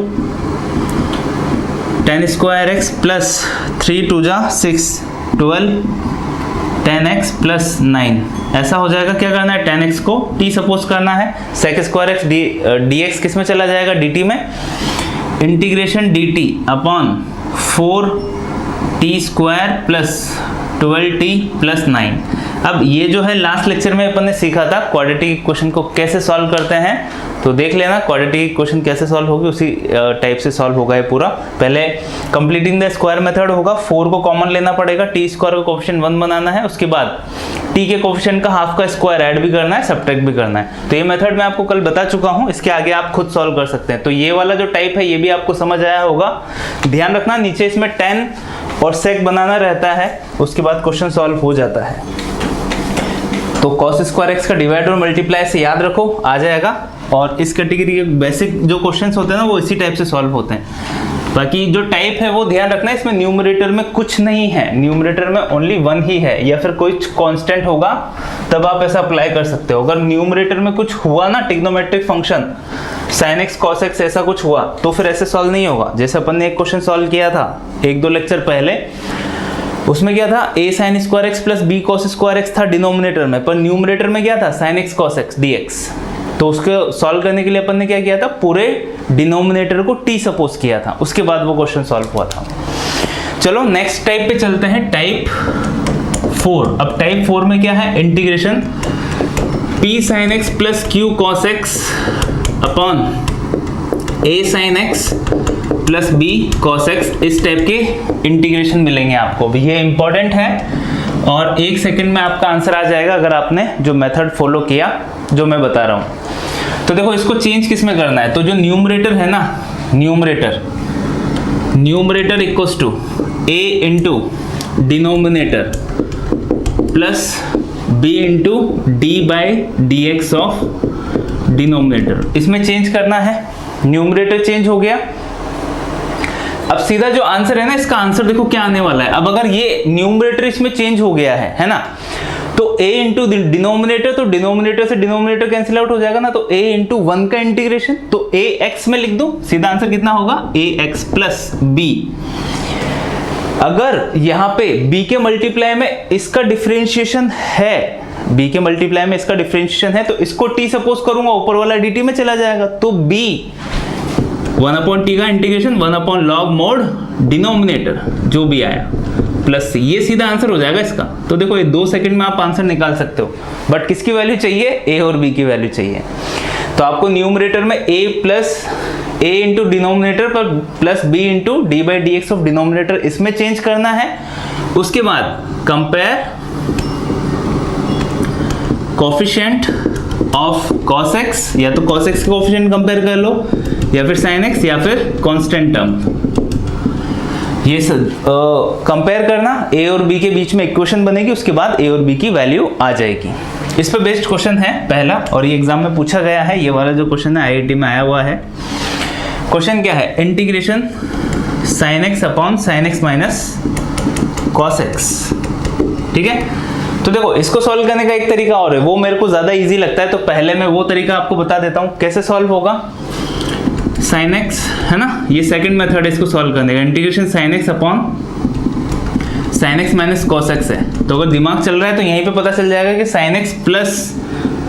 Speaker 1: 10 स्क्वायर एक्स प्लस 3 2 जा 6 12 10x प्लस 9, ऐसा हो जाएगा। क्या करना है, 10x को t सपोज करना है, sec स्क्वायर x dx किस में चला जाएगा, dt में, integration dt upon 4t square plus 12t plus 9। अब ये जो है लास्ट लेक्चर में अपन ने सीखा था क्वाड्रेटिक इक्वेशन को कैसे सॉल्व करते हैं, तो देख लेना क्वाड्रेटिक इक्वेशन कैसे सॉल्व होगी, उसी टाइप से सॉल्व होगा ये पूरा। पहले कंप्लीटिंग द स्क्वायर मेथड होगा, 4 को कॉमन लेना पड़ेगा, टी स्क्वायर का कोफिशिएंट 1 बनाना है, उसके बाद टी के कोफिशिएंट का हाफ का स्क्वायर ऐड भी करना है, सबट्रैक्ट भी करना है। तो ये मेथड मैं आपको कल बता चुका हूँ, इसके आगे आप खुद सॉल्व कर सकते हैं। तो ये वाला जो टाइप है ये भी आपको समझ आया होगा। ध्यान रखना नीचे इसमें tan और sec बनाना रहता है, उसके बाद क्वेश्चन सॉल्व हो जाता है। तो cos स्क्वायर x का डिवाइड और मल्टीप्लाई से याद रखो, आ जाएगा। और इस कैटेगरी के बेसिक जो क्वेश्चंस होते हैं ना वो इसी टाइप से सॉल्व होते हैं। बाकी जो टाइप है वो ध्यान रखना, इसमें न्यूमरेटर में कुछ नहीं है, न्यूमरेटर में ओनली 1 ही है, या फिर कोई कांस्टेंट होगा तब आप ऐसा अप्लाई कर सकते हो। अगर न्यूमरेटर में कुछ हुआ ना, trigonometric function sin x cos x ऐसा कुछ हुआ तो फिर ऐसे सॉल्व नहीं होगा। जैसे अपन ने एक क्वेश्चन सॉल्व किया था 1-2 लेक्चर पहले, उसमें क्या था, a sin square x plus b cos square x था डिनोमिनेटर में, पर न्यूमरेटर में क्या था, sin x cos x dx। तो उसको सॉल्व करने के लिए अपन ने क्या किया था, पूरे डिनोमिनेटर को t सपोज किया था, उसके बाद वो क्वेश्चन सॉल्व हुआ था। चलो नेक्स्ट टाइप पे चलते हैं, टाइप 4। अब टाइप 4 में क्या है, integration p sin x plus q cos x upon a sin x plus b cos x, इस टाइप के इंटीग्रेशन मिलेंगे आपको। ये इंपॉर्टेंट है और 1 सेकंड में आपका आंसर आ जाएगा अगर आपने जो मेथड फॉलो किया जो मैं बता रहा हूं। तो देखो इसको चेंज किस में करना है, तो जो न्यूमरेटर है ना, numerator equals to a into denominator plus b into d by d x of denominator, इसमें चेंज करना है। न्यूमरेटर चेंज हो गया, अब सीधा जो आंसर है ना, इसका आंसर देखो क्या आने वाला है। अब अगर ये न्यूमरेटर इसमें चेंज हो गया है ना, तो a इंटू डिनोमिनेटर, तो डिनोमिनेटर से डिनोमिनेटर कैंसिल आउट हो जाएगा ना, तो a इंटू 1 का इंटीग्रेशन, तो ax में लिख दो, सीधा आंसर कितना होगा, ax प्लस b। अगर यहाँ पे b के मल्टीप्लाई में इसका डिफरेंशिएशन है, b के मल्टीप्लाई में इसका डिफरेंशिएशन है, तो इसको t सपोज करूंगा, ऊपर वाला dt में चला जाएगा, तो b 1/t का इंटीग्रेशन 1 log mod डिनोमिनेटर जो भी आया प्लस ये सीधा आंसर हो जाएगा इसका। तो देखो ये 2 सेकंड में आप आंसर निकाल सकते हो, बट किसकी वैल्यू चाहिए, a और b की वैल्यू चाहिए। तो आपको न्यूमरेटर में a इंटू डिनोमिनेटर पर plus b into d by d x of denominator, इसमें चेंज करना है। उसके बाद compare coefficient of cos x, या तो cos x के कोफिशिएंट कंपेयर कर लो, या फिर sin x, या फिर कांस्टेंट टर्म, ये कंपेयर करना। a और b के बीच में इक्वेशन बनेगी, उसके बाद a और b की वैल्यू आ जाएगी। इस पे बेस्ड क्वेश्चन है पहला, और ये एग्जाम में पूछा गया है, ये वाला जो क्वेश्चन है IIT में आया हुआ है। क्वेश्चन क्या है, integration sin x upon sin x minus cos x, ठीक है। तो देखो इसको सॉल्व करने का एक तरीका और है, वो मेरे को ज्यादा इजी लगता है, तो पहले मैं वो तरीका आपको बता देता हूं कैसे सॉल्व होगा। sin x है ना, ये सेकंड मेथड है इसको सॉल्व करने का, integration sin x upon sin x minus cos x है। तो अगर दिमाग चल रहा है तो यहीं पे पता चल जाएगा कि sin x plus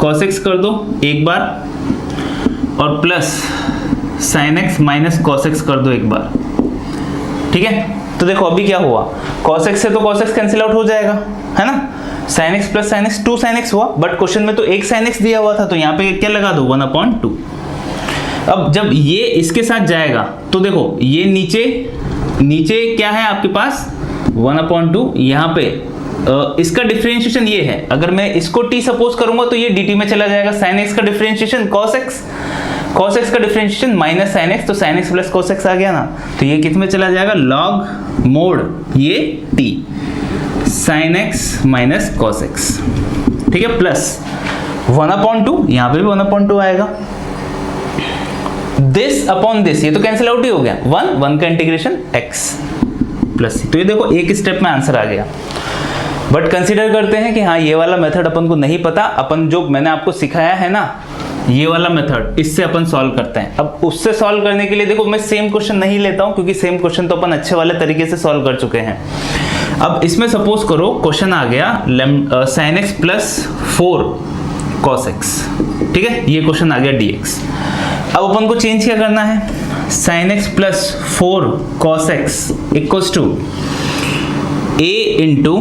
Speaker 1: cos x कर दो एक बार, और plus sin x minus cos x कर दो एक बार, ठीक है। तो देखो अभी क्या हुआ, cos x से तो cos x कैंसिल आउट हो जाएगा, है ना, sin x plus sin x 2 sin x हुआ, बट क्वेश्चन में तो एक sin x दिया हुआ था, तो यहाँ पे क्या लगा दो 1/2। अब जब ये इसके साथ जाएगा तो देखो ये नीचे क्या है आपके पास 1/2, यहाँ पे इसका डिफरेंशिएशन ये है, अगर मैं इसको t सपोज करूंगा तो ये dt में चला जाएगा, sin x का डिफरेंशिएशन cos x का डिफरेंशिएशन माइनस sin x, तो sin x plus cos x आ गया ना, तो ये किस में चला जाएगा, log मोड ये t sin x minus cos x, ठीक है, प्लस 1/2, यहाँ पे भी 1/2 आएगा, दिस अपॉन दिस, ये तो कैंसिल आउट ही हो गया, 1 का इंटीग्रेशन x प्लस, तो ये देखो एक स्टेप में आंसर आ गया। बट कंसीडर करते हैं कि हाँ ये वाला मेथड अपन को नहीं पता, अपन जो मैंने आपको सिखाया है ना ये वाला मेथड, इससे अपन सॉल्व करते हैं। अब उससे सॉल्व करने के लिए देखो मैं सेम क्वेश्चन नहीं लेता हूं, क्योंकि सेम क्वेश्चन तो अपन अच्छे वाले तरीके से सॉल्व कर चुके हैं। अब इसमें सपोज करो क्वेश्चन आ गया sin x plus 4 cos x, ठीक है, ये क्वेश्चन आ गया dx। अब अपन को चेंज क्या करना है, sin x plus 4 cos x equals to a into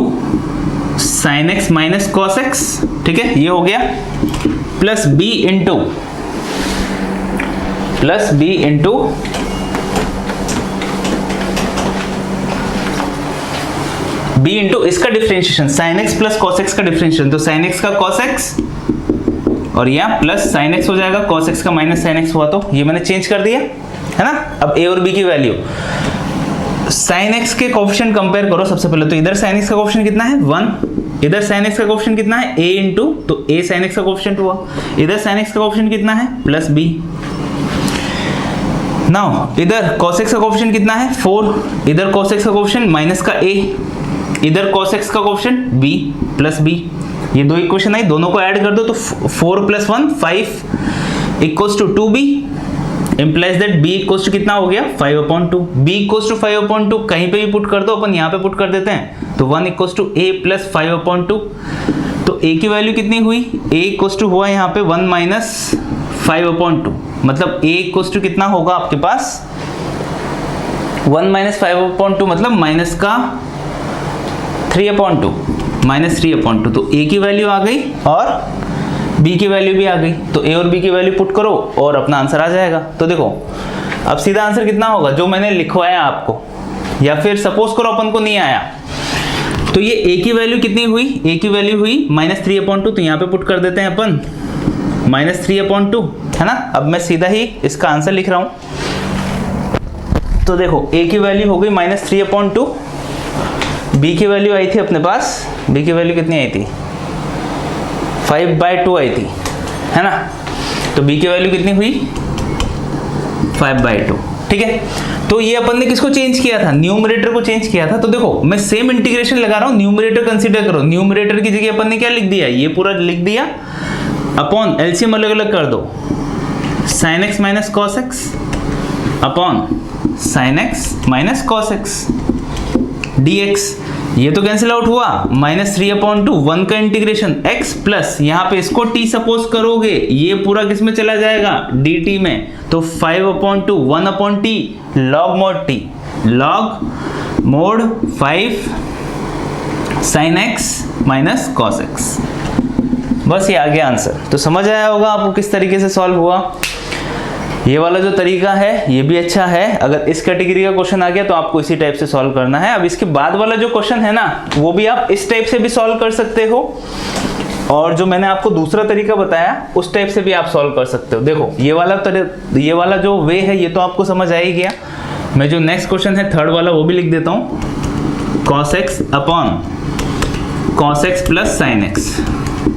Speaker 1: sin x minus cos x, ठीक है, ये हो गया, plus b into b into इसका differentiation sin x plus cos x का डिफरेंशिएशन, तो sin x का cos x और यहाँ प्लस sin x हो जाएगा, cos x का माइनस sin x हुआ, तो ये मैंने चेंज कर दिया है ना। अब a और b की वैल्यू, sin x के कोएफिशिएंट कंपेयर करो सबसे पहले, तो इधर sin x का कोएफिशिएंट कितना है 1, इधर sin x का कोएफिशिएंट कितना है a इंटू, तो a sin x का कोएफिशिएंट हुआ, इधर sin x का कोएफिशिएंट कितना है प्लस b। नाउ इधर cos x का कोएफिशिएंट कितना है 4, इधर cos x का कोएफिशिएंट माइनस का a, इधर cos x का कोएफिशिएंट b प्लस b, ये दो इक्वेशन आई, दोनों को ऐड कर दो तो 4 plus 1 5 equals to 2b, implies that b equals to कितना हो गया 5/2, b इक्वल्स टू 5/2 कहीं पे भी पुट कर दो, अपन यहाँ पे पुट कर देते हैं, तो 1 इक्वल्स टू a प्लस 5/2, तो a की वैल्यू कितनी हुई, a इक्वल्स टू हुआ यहाँ पे 1 माइनस 5/2, मतलब a इक्वल्स टू कितना होगा आपके पास 1 माइनस 5/2, मतलब माइनस का 3/2, माइनस 3/2, तो a की वैल्यू आ गई और b की वैल्यू भी आ गई, तो a और b की वैल्यू पुट करो और अपना आंसर आ जाएगा। तो देखो अब सीधा आंसर कितना होगा जो मैंने लिखवाया आपको, या फिर सपोज करो अपन को नहीं आया, तो ये a की वैल्यू कितनी हुई, a की वैल्यू हुई माइनस 3/2, तो यहाँ पे पुट कर देते हैं अपन माइनस 3/2, है ना। अब मैं सीधा ही इसका आंसर लिख रहा हूं, तो देखो a की वैल्यू हो गई माइनस 3/2, b की वैल्यू आई थी अपने पास, b की वैल्यू कितनी आई थी 5/2 आई थी, है ना, तो b की वैल्यू कितनी हुई 5/2, ठीक है। तो ये अपन ने किसको चेंज किया था, न्यूमरेटर को चेंज किया था। तो देखो मैं सेम इंटीग्रेशन लगा रहा हूं, न्यूमरेटर कंसीडर करो, न्यूमरेटर की जगह अपन ने क्या लिख दिया, ये पूरा लिख दिया, अपॉन एलसीएम अलग अलग कर दो, sin x minus cos x upon sin x minus cos x dx, ये तो कैंसिल आउट हुआ, माइनस 3/2 1 का इंटीग्रेशन x प्लस यहाँ पे इसको t सपोज करोगे, ये पूरा किस में चला जाएगा dt में, तो 5/2 1/t log mod t, log mod 5 sin x minus cos x, बस ये आ गया आंसर। तो समझ आया होगा आपको किस तरीके से सॉल्व हुआ। ये वाला जो तरीका है ये भी अच्छा है, अगर इस कैटेगरी का क्वेश्चन आ गया तो आपको इसी टाइप से सॉल्व करना है। अब इसके बाद वाला जो क्वेश्चन है ना, वो भी आप इस टाइप से भी सॉल्व कर सकते हो, और जो मैंने आपको दूसरा तरीका बताया उस टाइप से भी आप सॉल्व कर सकते हो। देखो ये वाला जो वे है ये तो आपको समझ आ ही गया। मैं जो नेक्स्ट क्वेश्चन है थर्ड वाला वो भी लिख देता हूँ, cos x upon cos x plus sin x।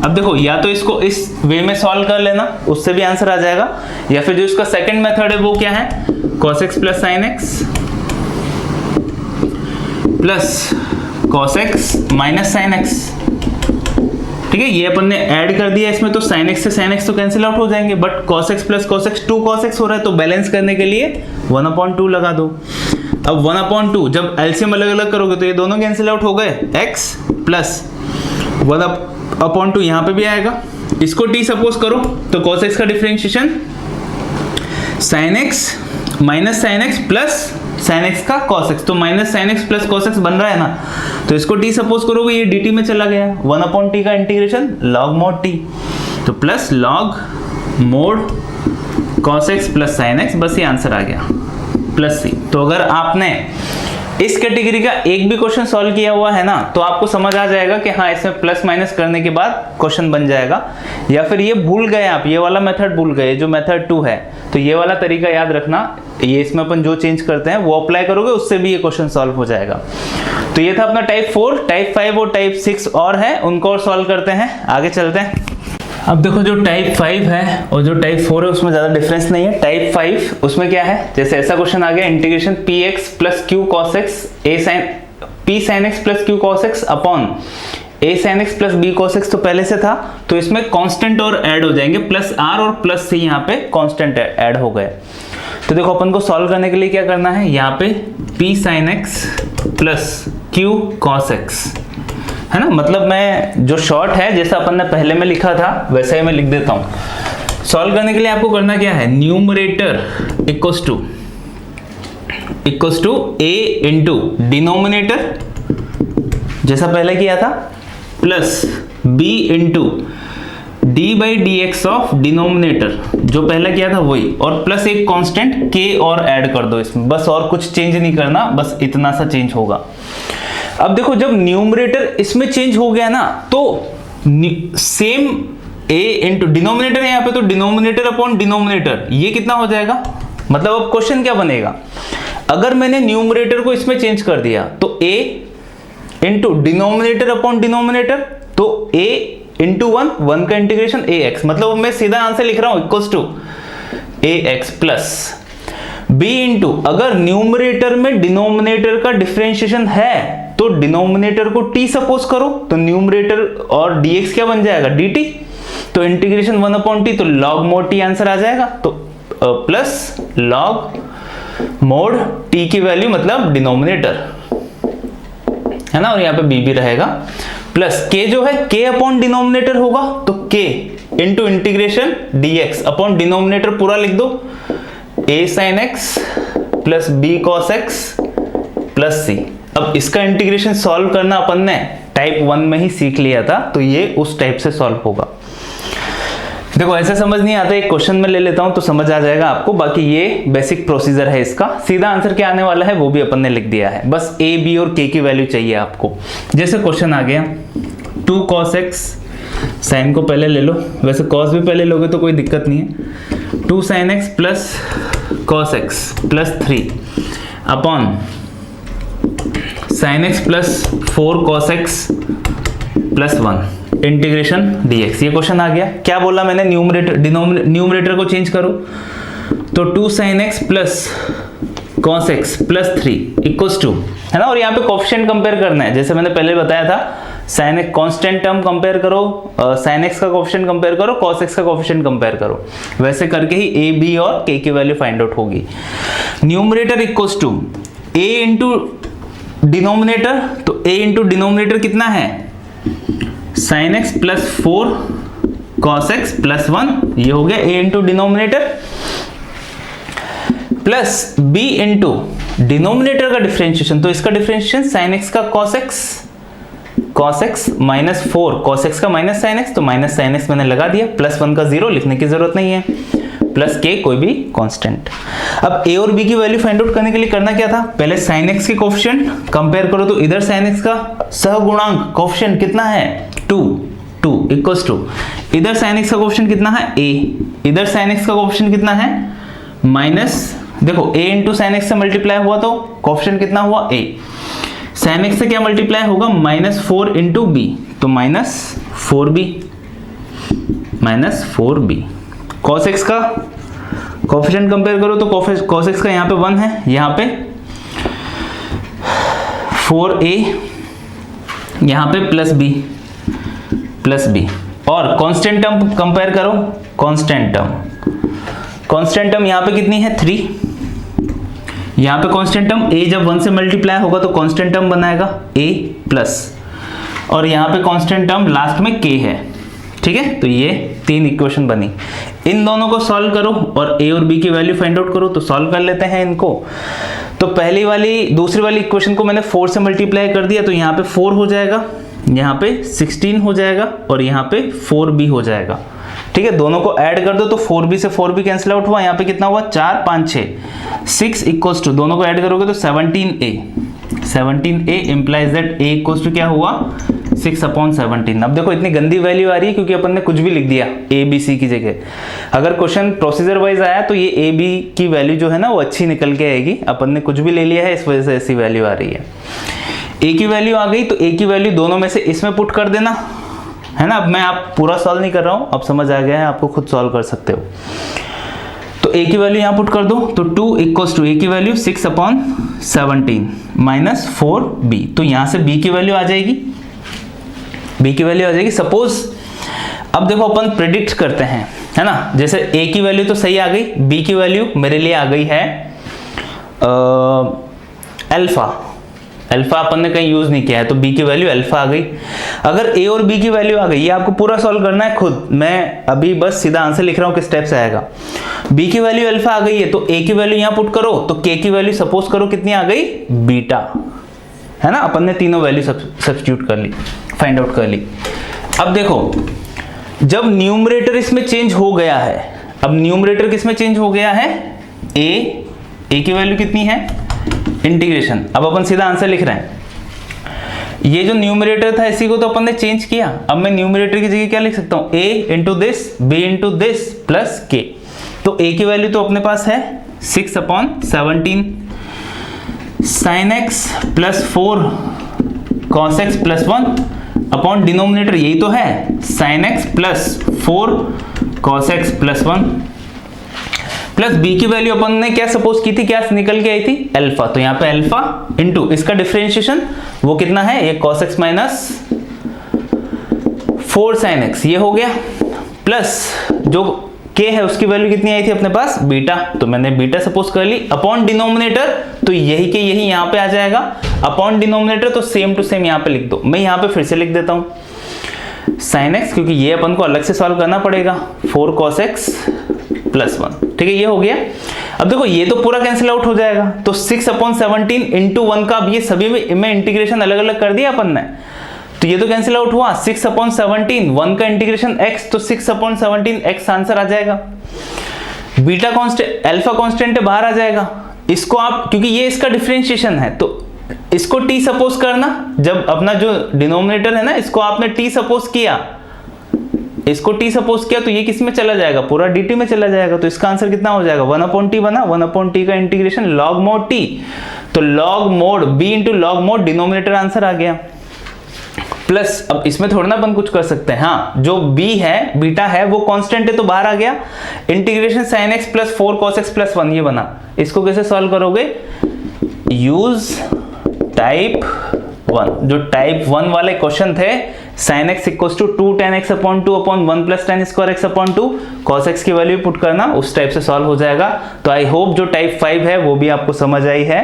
Speaker 1: अब देखो या तो इसको इस वे में सॉल्व कर लेना, उससे भी आंसर आ जाएगा, या फिर जो इसका सेकंड मेथड है वो क्या है, cos x plus sin x plus cos x minus sin x, ठीक है। ये अपन ने ऐड कर दिया इसमें, तो sin x से sin x तो कैंसिल आउट हो जाएंगे, but cos x plus cos x 2 cos x हो रहा है, तो बैलेंस करने के लिए 1/2 लगा दो। अब 1/2 जब एलसीएम अलग अलग करोगे तो ये दोनों कैंसिल आउट हो गए, x प्लस 1/2 यहाँ पे भी आएगा, इसको t सपोज करो तो cos x का differentiation sin x minus sin x plus sin x का cos x, तो minus sin x plus cos x बन रहा है ना, तो इसको t सपोज करोगे ये dt में चला गया, 1/t का इंटीग्रेशन log mod t, तो plus log mod cos x plus sin x, बस ये आंसर आ गया प्लस c। तो अगर आपने इस कैटेगरी का एक भी क्वेश्चन सॉल्व किया हुआ है ना, तो आपको समझ आ जाएगा कि हाँ इसमें प्लस माइनस करने के बाद क्वेश्चन बन जाएगा, या फिर ये भूल गए आप, ये वाला मेथड भूल गए जो मेथड 2 है, तो ये वाला तरीका याद रखना, ये इसमें अपन जो चेंज करते हैं वो अप्लाई करोगे, उससे भी ये क्वेश्चन सॉल्व हो जाएगा। तो ये था अपना टाइप 4, टाइप 5 और टाइप 6 और है, उनको और सॉल्व करते हैं, आगे चलते हैं। अब देखो जो टाइप 5 है और जो टाइप 4 है उसमें ज़्यादा डिफरेंस नहीं है। टाइप 5 उसमें क्या है, जैसे ऐसा क्वेश्चन आ गया, integration px plus q cos x p sin x plus q cos x upon a sin x plus b cos x, तो पहले से था, तो इसमें कांस्टेंट और ऐड हो जाएंगे, प्लस r और प्लस c यहाँ पे कांस्टेंट ऐड हो गए। तो देखो अपन को सॉल्व करने के लिए क्या करना है, यहाँ पे p sin x plus Q cos x, है ना। मतलब मैं जो शॉर्ट है जैसा अपन ने पहले में लिखा था वैसा ही मैं लिख देता हूं। सॉल्व करने के लिए आपको करना क्या है, numerator equals to a into denominator जैसा पहले किया था, plus b into d by d x of denominator जो पहला किया था वही, और प्लस एक कांस्टेंट k और ऐड कर दो इसमें, बस और कुछ चेंज नहीं करना, बस इतना सा चेंज होगा। अब देखो जब न्यूमरेटर इसमें चेंज हो गया ना तो सेम a इंटू डिनोमिनेटर है यहाँ पे, तो डिनोमिनेटर अपॉन डिनोमिनेटर ये कितना हो जाएगा, मतलब अब क्वेश्चन क्या बनेगा, अगर मैंने न्यूमरेटर को इसमें चेंज कर दिया तो a into denominator upon denominator, तो a इंटू वन का इंटीग्रेशन ax, मतलब मैं सीधा आंसर लिख रहा हूं equals to ax plus b into, अगर न्यूमरेटर में डिनोमिनेटर का डिफरेंशिएशन है तो डिनोमिनेटर को t सपोज करो, तो न्यूमरेटर और dx क्या बन जाएगा dt, तो इंटीग्रेशन 1 अपॉन t, तो log mod t आंसर आ जाएगा, तो प्लस log mod t की वैल्यू मतलब डिनोमिनेटर, है ना, और यहाँ पे b भी रहेगा, प्लस k जो है k अपॉन डिनोमिनेटर होगा, तो k into integration dx upon denominator पूरा लिख दो, a sin x plus b cos x plus c। अब इसका इंटीग्रेशन सॉल्व करना अपन ने टाइप 1 में ही सीख लिया था, तो ये उस टाइप से सॉल्व होगा। देखो ऐसे समझ नहीं आता, एक क्वेश्चन में ले लेता हूं तो समझ आ जाएगा आपको, बाकी ये बेसिक प्रोसीजर है इसका। सीधा आंसर क्या आने वाला है वो भी अपन ने लिख दिया है, बस a b और k की वैल्यू चाहिए आपको। जैसे क्वेश्चन आ गया 2 cos x, साइन को पहले ले लो, वैसे cos भी पहले लोगे तो कोई दिक्कत नहीं है, 2 sin x plus cos x plus 3 upon sin x plus 4 cos x plus 1 integration dx। ये क्वेश्चन आ गया। क्या बोला मैंने, न्यूमरेटर को चेंज करो, तो 2 sin x plus cos x plus 3 equals to, है ना, और यहाँ पे कोफिशिएंट कंपेयर करना है, जैसे मैंने पहले बताया था, sin x constant term compare करो, sin x का कोफिशिएंट कंपेयर करो, cos x का कोफिशिएंट कंपेयर करो, वैसे करके ही a b और k की वैल्यू फाइंड आउट होगी। Numerator equals to a into denominator, तो a इंटू डिनोमिनेटर कितना है, sin x plus 4 cos x plus 1, ये हो गया a into denominator, plus b into denominator का डिफरेंशिएशन, तो इसका डिफरेंशिएशन sin x का cos x minus 4 cos x का माइनस sin x, तो माइनस sin x मैंने लगा दिया, प्लस 1 का 0 लिखने की जरूरत नहीं है, प्लस k कोई भी कांस्टेंट। अब a और b की वैल्यू फाइंड आउट करने के लिए करना क्या था, पहले sin x के कोफिशिएंट कंपेयर करो, तो इधर sin x का सहगुणांक कोफिशिएंट कितना है 2 इक्वल्स टू, इधर sin x का कोफिशिएंट कितना है a, इधर sin x का कोफिशिएंट कितना है माइनस, देखो a इंटू साइन एक्स से मल्टीप्लाई हुआ तो कोफिशिएंट कितना हुआ a, साइन एक्स से क्या मल्टीप्लाई होगा माइनस 4 इंटू b, तो माइनस 4b, cos x का कोफिशिएंट कंपेयर करो तो cos x का यहाँ पे 1 है, यहाँ पे 4a, यहाँ पे प्लस b, और कांस्टेंट टर्म कंपेयर करो, कांस्टेंट टर्म यहाँ पे कितनी है 3, यहाँ पे कांस्टेंट टर्म a जब 1 से मल्टीप्लाई होगा तो कांस्टेंट टर्म बनाएगा a प्लस, और यहाँ पे कांस्टेंट टर्म लास्ट में k है, ठीक है। तो ये 3 इक्वेशन बनी, इन दोनों को सॉल्व करो और a और b की वैल्यू फाइंड आउट करो। तो सॉल्व कर लेते हैं इनको। तो दूसरी वाली इक्वेशन को मैंने 4 से मल्टीप्लाई कर दिया, तो यहाँ पे 4 हो जाएगा, यहाँ पे 16 हो जाएगा, और यहाँ पे 4b हो जाएगा, ठीक है। दोनों को ऐड कर दो तो 4b से 4b कैंसिल आउट हुआ, यहाँ पे कितना हुआ 4 5 6 इक्वल्स टू, दोनों को ऐड करोगे तो 17a implies that a equals to क्या हुआ 6/17। अब देखो इतनी गंदी वैल्यू आ रही है क्योंकि अपन ने कुछ भी लिख दिया a b c की जगह। अगर क्वेश्चन प्रोसीजर वाइज आया तो ये a b की वैल्यू जो है ना वो अच्छी निकल के आएगी, अपन ने कुछ भी ले लिया है इस वजह से ऐसी वैल्यू आ रही है। a की वैल्यू आ गई तो a की वैल्यू दोनों में से इसमें पुट कर देना, है ना। अब मैं आप पूरा सॉल्व नहीं कर रहा हूं, अब समझ आ गया है आपको, खुद सॉल्व कर सकते हो। तो a की वैल्यू यहां पुट कर दो, तो 2 इक्वल्स टू a की वैल्यू 6/17 माइनस 4b, तो यहां से b की वैल्यू आ जाएगी, सपोज। अब देखो अपन प्रेडिक्ट करते हैं, है ना, जैसे a की वैल्यू तो सही आ गई, b की वैल्यू मेरे लिए आ गई है अल्फा, अल्फा अपन ने कहीं यूज नहीं किया है, तो b की वैल्यू अल्फा आ गई। अगर a और b की वैल्यू आ गई, ये आपको पूरा सॉल्व करना है खुद, मैं अभी बस सीधा आंसर लिख रहा हूँ किस स्टेप से आएगा। b की वैल्यू अल्फा आ गई है, तो a की वैल्यू यहाँ पुट करो, तो k की वैल्यू सपोज करो कितनी आ गई, बीटा, है ना। अपन ने तीनों वैल्यू सब्स्टिट्यूट कर ली, फाइंड आउट कर ली। अब देखो जब न्यूमरेटर इसमें चेंज हो गया है, अब न्यूमरेटर किसमें चेंज हो गया है, a की वैल्यू कितनी है, इंटीग्रेशन। अब अपन सीधा आंसर लिख रहे हैं, ये जो न्यूमरेटर था इसी को तो अपन ने चेंज किया। अब मैं न्यूमरेटर की जगह क्या लिख सकता हूं, a into this, b into this plus k। तो a की वैल्यू तो अपने पास है 6/17 sin x plus 4 cos x plus 1 upon denominator यही तो है sin x plus 4 cos x plus 1 plus b की वैल्यू अपन ने क्या सपोज की थी, क्या निकल के आई थी, अल्फा। तो यहाँ पे अल्फा इंटू इसका डिफरेंशिएशन वो कितना है, ये cos x minus 4 sin x ये हो गया, प्लस जो k है उसकी वैल्यू कितनी आई थी अपने पास, बीटा। तो मैंने बीटा सपोज कर ली अपॉन डिनोमिनेटर, तो यही के यही यहाँ पे आ जाएगा अपॉन डिनोमिनेटर, तो सेम टू सेम यहाँ पे लिख दो। मैं यहाँ पे फिर से लिख देता हूँ sin x, क्योंकि ये अपन को अलग से सॉल्व करना पड़ेगा, 4 cos x प्लस 1, ठीक है, ये हो गया। अब देखो ये तो पूरा कैंसिल आउट हो जाएगा, तो 6/17 इंटू 1 का, अब ये सभी में इंटीग्रेशन अलग अलग कर दिया अपन ने, तो ये तो कैंसिल आउट हुआ। 6/17 1 का इंटीग्रेशन x, तो 6/17 x आंसर आ जाएगा। बीटा कांस्टेंट, अल्फा कांस्टेंट है, बाहर आ जाएगा। इसको आप, क्योंकि ये इसका डिफरेंशिएशन है, तो इसको t सपोज करना, जब अपना जो डिनोमिनेटर है ना इसको आपने t सपोज किया, इसको t सपोज किया, तो ये किस में चला जाएगा, पूरा dt में चला जाएगा। तो इसका आंसर कितना हो जाएगा, 1/t बना, 1/t का इंटीग्रेशन log mod t, तो log mod b into log mod denominator answer आ गया। प्लस अब इसमें थोड़ा ना अपन कुछ कर सकते हैं, हाँ जो b है, बीटा है, वो कांस्टेंट है तो बाहर आ गया, integration sin x plus 4 cos x plus 1 ये बना। इसको कैसे सॉल्व करोगे, यूज टाइप 1, जो टाइप 1 वाले क्वेश्चन थे, sin x equals to 2 tan x upon 2 upon 1 plus tan square x upon 2, cos x की वैल्यू पुट करना, उस टाइप से सॉल्व हो जाएगा। तो आई होप जो टाइप 5 है वो भी आपको समझ आई है।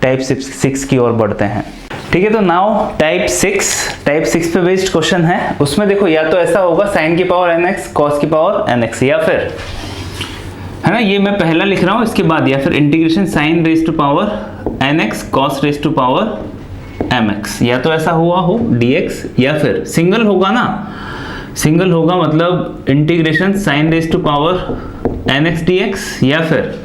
Speaker 1: टाइप 6 की ओर बढ़ते हैं, ठीक है। तो नाउ टाइप 6 पे बेस्ड क्वेश्चन है। उसमें देखो या तो ऐसा होगा sin की पावर nx cos की पावर nx, या फिर है ना, ये मैं पहला लिख रहा हूँ इसके बाद, या फिर integration sin raise to power nx cos raise to power mx, या तो ऐसा हुआ हो dx, या फिर सिंगल होगा ना, सिंगल होगा मतलब integration sin raise to power nx dx, या फिर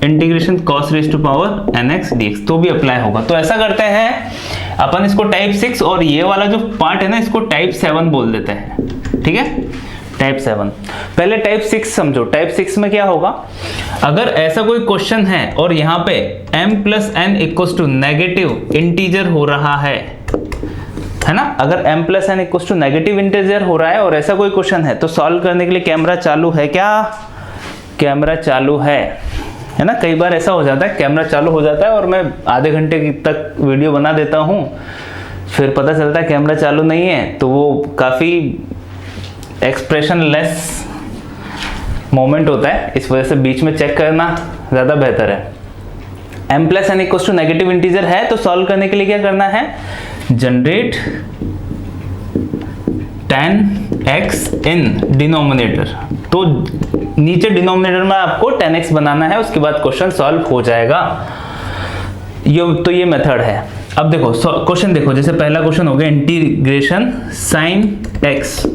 Speaker 1: integration cos raise to power nx dx, तो भी अप्लाई होगा। तो ऐसा करते हैं अपन, इसको टाइप 6 और ये वाला जो पार्ट है ना इसको टाइप 7 बोल देते हैं, ठीक है, टाइप 7। पहले टाइप 6 समझो। टाइप 6 में क्या होगा, अगर ऐसा कोई क्वेश्चन है और यहाँ पे m plus n equals to negative integer हो रहा है ना, अगर m plus n equals to negative integer हो रहा है और ऐसा कोई क्वेश्चन है, तो सॉल्व करने के लिए कैमरा चालू है क्या, कैमरा चालू है ना। कई बार ऐसा हो जाता है कैमरा चालू हो जाता है और मैं आधे घंटे तक वीडियो बना देता हूँ, फिर पता चलता है कैमरा चालू नहीं है, तो वो काफ़ी एक्सप्रेशन लेस मोमेंट होता है, इस वजह से बीच में चेक करना ज़्यादा बेहतर है। m plus n equals to negative integer है, तो सॉल्व करने के लिए क्या करना है, generate tan x in denominator, तो नीचे डिनोमिनेटर में आपको tan x बनाना है, उसके बाद क्वेश्चन सॉल्व हो जाएगा। ये मेथड है। अब देखो क्वेश्चन देखो, जैसे पहला क्वेश्चन हो गया integration sin x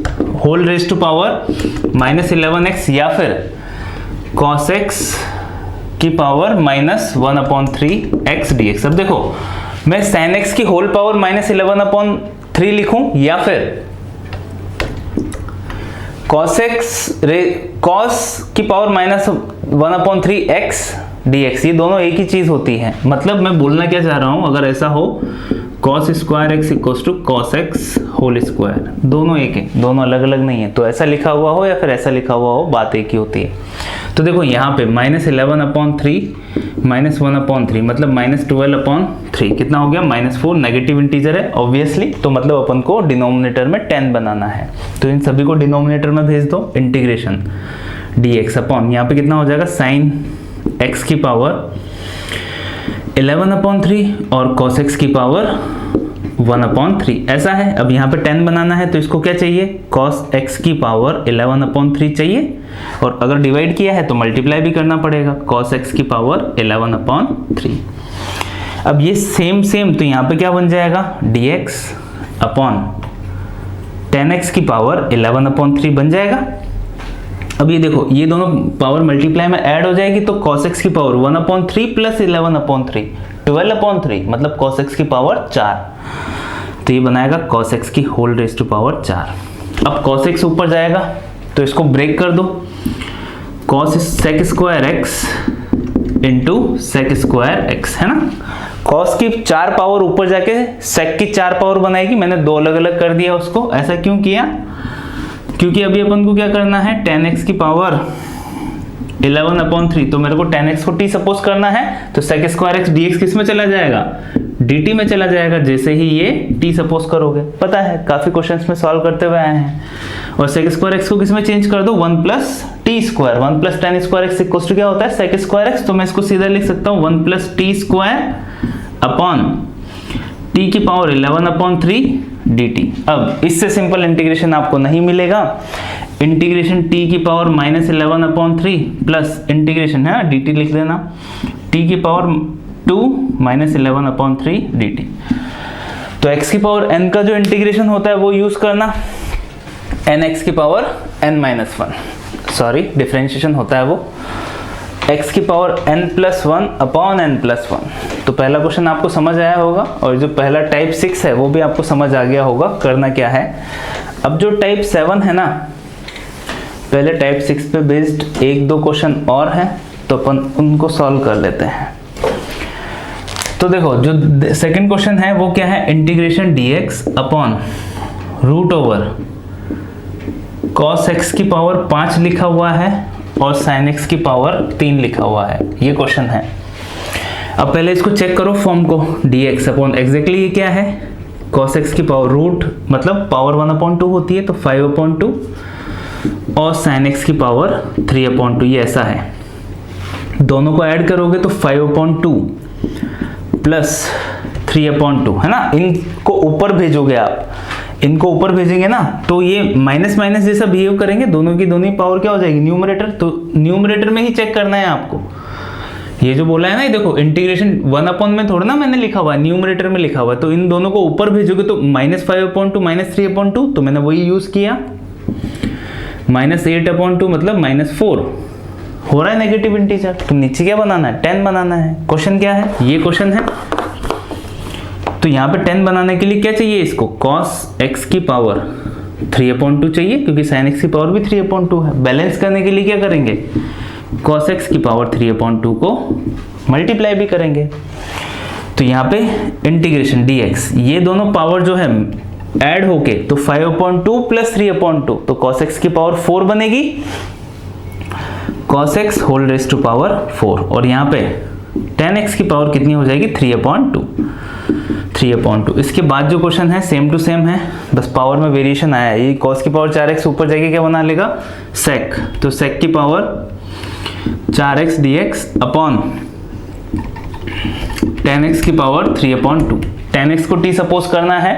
Speaker 1: whole raise to power -11x, या फिर cos x की पावर -1/3x dx। अब देखो मैं sin x की होल पावर -11/3 लिखूं, या फिर cos की पावर -1/3x dx, ये दोनों एक ही चीज होती है। मतलब मैं बोलना क्या चाह रहा हूं, अगर ऐसा हो cos square x equals to cos x whole square, दोनों एक है, दोनों अलग अलग नहीं है। तो ऐसा लिखा हुआ हो या फिर ऐसा लिखा हुआ हो, बात एक ही होती है। तो देखो यहाँ पे -11/3 -1/3 मतलब -12/3 कितना हो गया, -4, नेगेटिव इंटीजर है ऑब्वियसली, तो मतलब अपन को डिनोमिनेटर में 10 बनाना है। तो इन सभी को डिनोमिनेटर में भेज दो, इंटीग्रेशन dx अपॉन यहाँ पे कितना हो जाएगा sin x की पावर 11/3 और cos x की पावर 1/3 ऐसा है। अब यहाँ पे 10 बनाना है तो इसको क्या चाहिए, cos x की पावर 11/3 चाहिए, और अगर डिवाइड किया है तो मल्टीप्लाई भी करना पड़ेगा, cos x की पावर 11/3। अब ये सेम तो यहाँ पे क्या बन जाएगा, dx अपॉन 10x की पावर 11/3 बन जाएगा। अब ये देखो, ये दोनों पावर मल्टीप्लाई में ऐड हो जाएगी तो cos x की पावर 1/3 प्लस 11/3 12/3, मतलब cos x की पावर 4, तो ये बनाएगा cos x की होल रेज टू पावर 4। अब cos x ऊपर जाएगा तो इसको ब्रेक कर दो, cos sec square x into sec square x, है ना। cos की 4 पावर ऊपर जाके sec की 4 पावर बनाएगी, मैंने दो अलग अलग कर दिया उसको। ऐसा क्यों किया, क्योंकि अभी अपन को क्या करना है, 10x की पावर 11/3, तो मेरे को 10x को t सपोज करना है, तो sec स्क्वायर x dx किस में चला जाएगा, dt में चला जाएगा, जैसे ही ये t सपोज करोगे। पता है, काफी क्वेश्चंस में सॉल्व करते हुए आए हैं। और sec स्क्वायर x को किस में चेंज कर दो, 1 plus t square, 1 plus tan square x equals to क्या होता है, sec स्क्वायर x, तो मैं इसको सीधा लिख सकता हूँ 1 plus t square upon t की पावर 11/3 dt। अब इससे सिंपल इंटीग्रेशन आपको नहीं मिलेगा, इंटीग्रेशन t की पावर -11/3 प्लस इंटीग्रेशन है dt लिख देना, t की पावर 2 -11/3 dt। तो x की पावर n का जो इंटीग्रेशन होता है वो यूज करना, nx की पावर n-1, सॉरी डिफरेंशिएशन होता है वो, x की पावर n+1 अपॉन n+1। तो पहला क्वेश्चन आपको समझ आया होगा, और जो पहला टाइप 6 है वो भी आपको समझ आ गया होगा करना क्या है। अब जो टाइप 7 है ना, पहले टाइप 6 पे बेस्ड 1-2 क्वेश्चन और हैं, तो अपन उनको सॉल्व कर लेते हैं। तो देखो, जो सेकंड क्वेश्चन है वो क्या है, integration dx upon root over cos x की पावर 5 लिखा हुआ है और sin x की पावर 3 लिखा हुआ है, ये क्वेश्चन है। अब पहले इसको चेक करो फॉर्म को, dx अपॉन एग्जैक्टली ये क्या है, cos x की पावर रूट मतलब पावर 1/2 होती है तो 5/2, और sin x की पावर 3/2, ये ऐसा है। दोनों को ऐड करोगे तो 5/2 प्लस 3/2, है ना। इनको ऊपर भेजोगे आप, इनको ऊपर भेजेंगे ना तो ये माइनस माइनस जैसा बिहेव करेंगे, दोनों की दोनों पावर क्या हो जाएगी, न्यूमरेटर। तो न्यूमरेटर में ही चेक करना है आपको, ये जो बोला है ना, ये देखो इंटीग्रेशन 1/, में थोड़ा ना मैंने लिखा हुआ है, न्यूमरेटर में लिखा हुआ है, तो इन दोनों को ऊपर भेजोगे तो -5/2 -3/2, तो मैंने वही यूज किया, -8/2 मतलब -4 हो रहा है नेगेटिव इंटीजर। तो नीचे क्या बनाना है, 10 बनाना है। क्वेश्चन क्या है, ये क्वेश्चन है। तो यहाँ पे 10 बनाने के लिए क्या चाहिए, इसको cos x की पावर 3/2 चाहिए, क्योंकि sin x की पावर भी 3/2 है। बैलेंस करने के लिए क्या करेंगे, cos x की पावर 3/2 को मल्टीप्लाई भी करेंगे। तो यहाँ पे इंटीग्रेशन dx, ये दोनों पावर जो है ऐड होके तो 5/2 प्लस 3/2, तो cos x की पावर 4 बनेगी, cos x whole raise to power 4, और यहाँ पे tan x की पावर कितनी हो जाएगी, 3/2। इसके बाद जो क्वेश्चन है सेम टू सेम है, बस पावर में वेरिएशन आया है। ये cos की पावर 4x ऊपर जाके क्या बना लेगा, sec, तो sec की power 4x dx upon tan x की पावर 3/2। tan x को t सपोज करना है,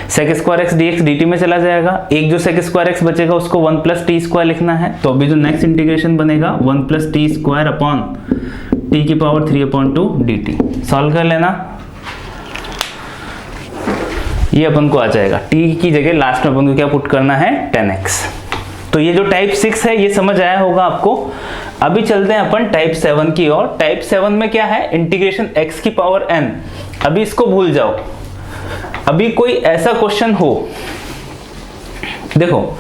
Speaker 1: sec square x dx dt में चला जाएगा, एक जो sec स्क्वायर x बचेगा उसको 1 प्लस टी स्क्वायर लिखना है। तो अभी जो नेक्स्ट इंटीग्रेशन बनेगा 1 plus t square upon t की पावर 3/2 dt। सॉल्व कर लेना, ये अपन को आ जाएगा, t की जगह लास्ट में अपन को क्या पुट करना है, 10x। तो ये जो टाइप 6 है ये समझ आया होगा आपको। अभी चलते हैं अपन टाइप 7 की ओर। टाइप 7 में क्या है, इंटीग्रेशन x की पावर n। अभी इसको भूल जाओ, अभी कोई ऐसा क्वेश्चन हो, देखो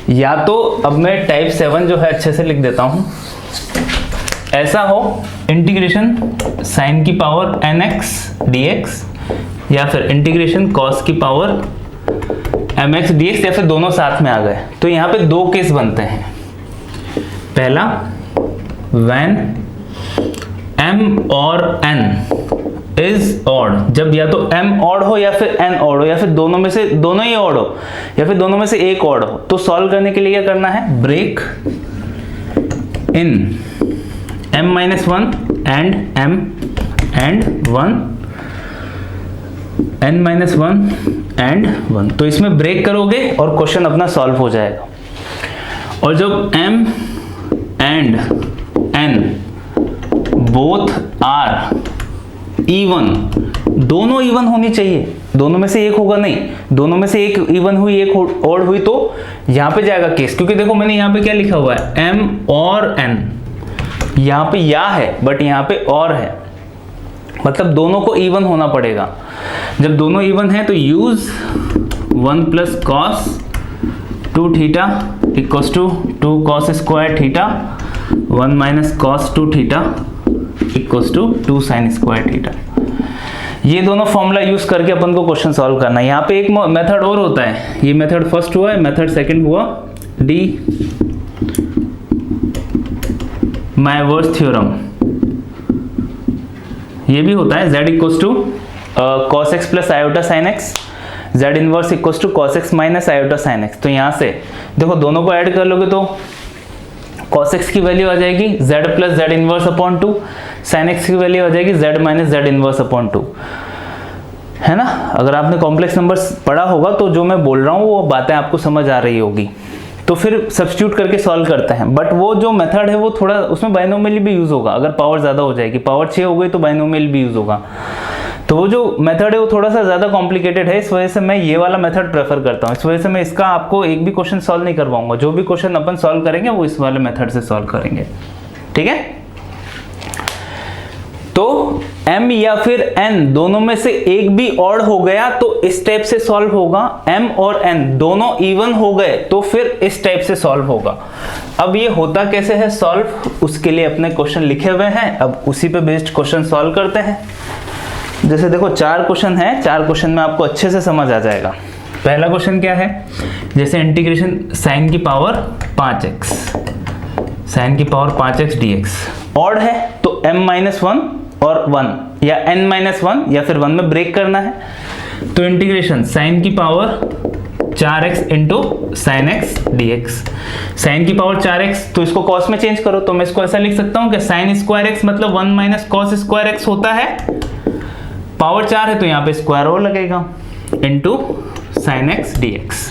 Speaker 1: या तो अब मैं टाइप 7 जो है अच्छे से लिख देता हूं, ऐसा हो इंटीग्रेशन sin की पावर nx dx, या फिर इंटीग्रेशन cos की पावर mx dx, या फिर दोनों साथ में आ गए। तो यहाँ पे दो केस बनते हैं। पहला, when m और n इज ऑड, जब या तो m ऑड हो या फिर n ऑड हो, या फिर दोनों में से दोनों ही ऑड हो, या फिर दोनों में से एक ऑड हो। तो सॉल्व करने के लिए क्या करना है, break in m-1 and m and 1, n minus 1 and 1। तो इसमें ब्रेक करोगे और क्वेश्चन अपना सॉल्व हो जाएगा। और जब m and n both are even, दोनों इवन होनी चाहिए, दोनों में से एक होगा नहीं, दोनों में से एक इवन हुई एक ऑड हुई तो यहां पे जाएगा केस। क्योंकि देखो मैंने यहां पे क्या लिखा हुआ है, m और n, यहां पे या है बट यहां पे और है, मतलब दोनों को इवन होना पड़ेगा। जब दोनों इवन है तो use 1 plus cos 2 theta equals to 2 cos square theta 1 minus cos 2 theta equals to 2 sine square theta. ये दोनों फॉर्मूला यूज करके अपन को क्वेश्चन सॉल्व करना है। यहाँ पे एक मेथड और होता है, ये मेथड फर्स्ट हुआ है, मेथड सेकंड हुआ डी मायवर्स थ्योरम। ये भी होता है z equals to cos x plus iota sine x, z inverse equals to cos x minus iota sine x. तो यहाँ से देखो दोनों को ऐड कर लोगे तो cos x की वैल्यू आ जाएगी z plus Z inverse upon 2, sin x की वैल्यू आ जाएगी z minus Z inverse upon 2, है ना। अगर आपने कॉम्प्लेक्स नंबर्स पढ़ा होगा तो जो मैं बोल रहा हूँ वो बातें आपको समझ आ रही होगी। तो फिर सब्स्टिट्यूट करके सॉल्व करते हैं, बट वो जो मेथड है वो थोड़ा उसमें बाइनोमियल भी यूज होगा। अगर पावर ज़्यादा हो जाएगी, पावर 6 हो गई तो बाइनोमियल भी यूज होगा। तो वो जो मेथड है वो थोड़ा सा ज़्यादा कॉम्प्लिकेटेड है, इस वजह से मैं ये वाला मेथड प्रेफर करता हूँ। इस वजह से मैं इसका आपको एक भी क्वेश्चन सॉल्व नहीं करवाऊंगा, जो भी क्वेश्चन अपन सॉल्व करेंगे वो इस वाले मेथड से सॉल्व करेंगे, ठीक है। तो m या फिर n दोनों में से एक भी ऑड हो गया तो इस टाइप से सॉल्व होगा, m और n दोनों इवन हो गए तो फिर इस टाइप से सॉल्व होगा। अब ये होता कैसे है सॉल्व, उसके लिए अपने क्वेश्चन लिखे हुए हैं, अब उसी पे बेस्ड क्वेश्चन सॉल्व करते हैं। जैसे देखो 4 क्वेश्चन है, 4 क्वेश्चन में आपको अच्छे से समझ आ जाएगा। पहला क्वेश्चन क्या है, जैसे इंटीग्रेशन साइन की पावर 5x, साइन की पावर 5x dx ऑड है तो m माइनस 1 और 1 या n माइनस 1 या फिर 1 में ब्रेक करना है। तो इंटीग्रेशन साइन की power 4x into sine x dx, sine की पावर 4x तो इसको कॉस में चेंज करो, तो मैं इसको ऐसा लिख सकता हूं कि साइन स्क्वायर x मतलब 1 माइनस कॉस स्क्वायर x होता है, पावर 4 है तो यहाँ पे स्क्वायर और लगेगा इंटू साइन एक्स dx।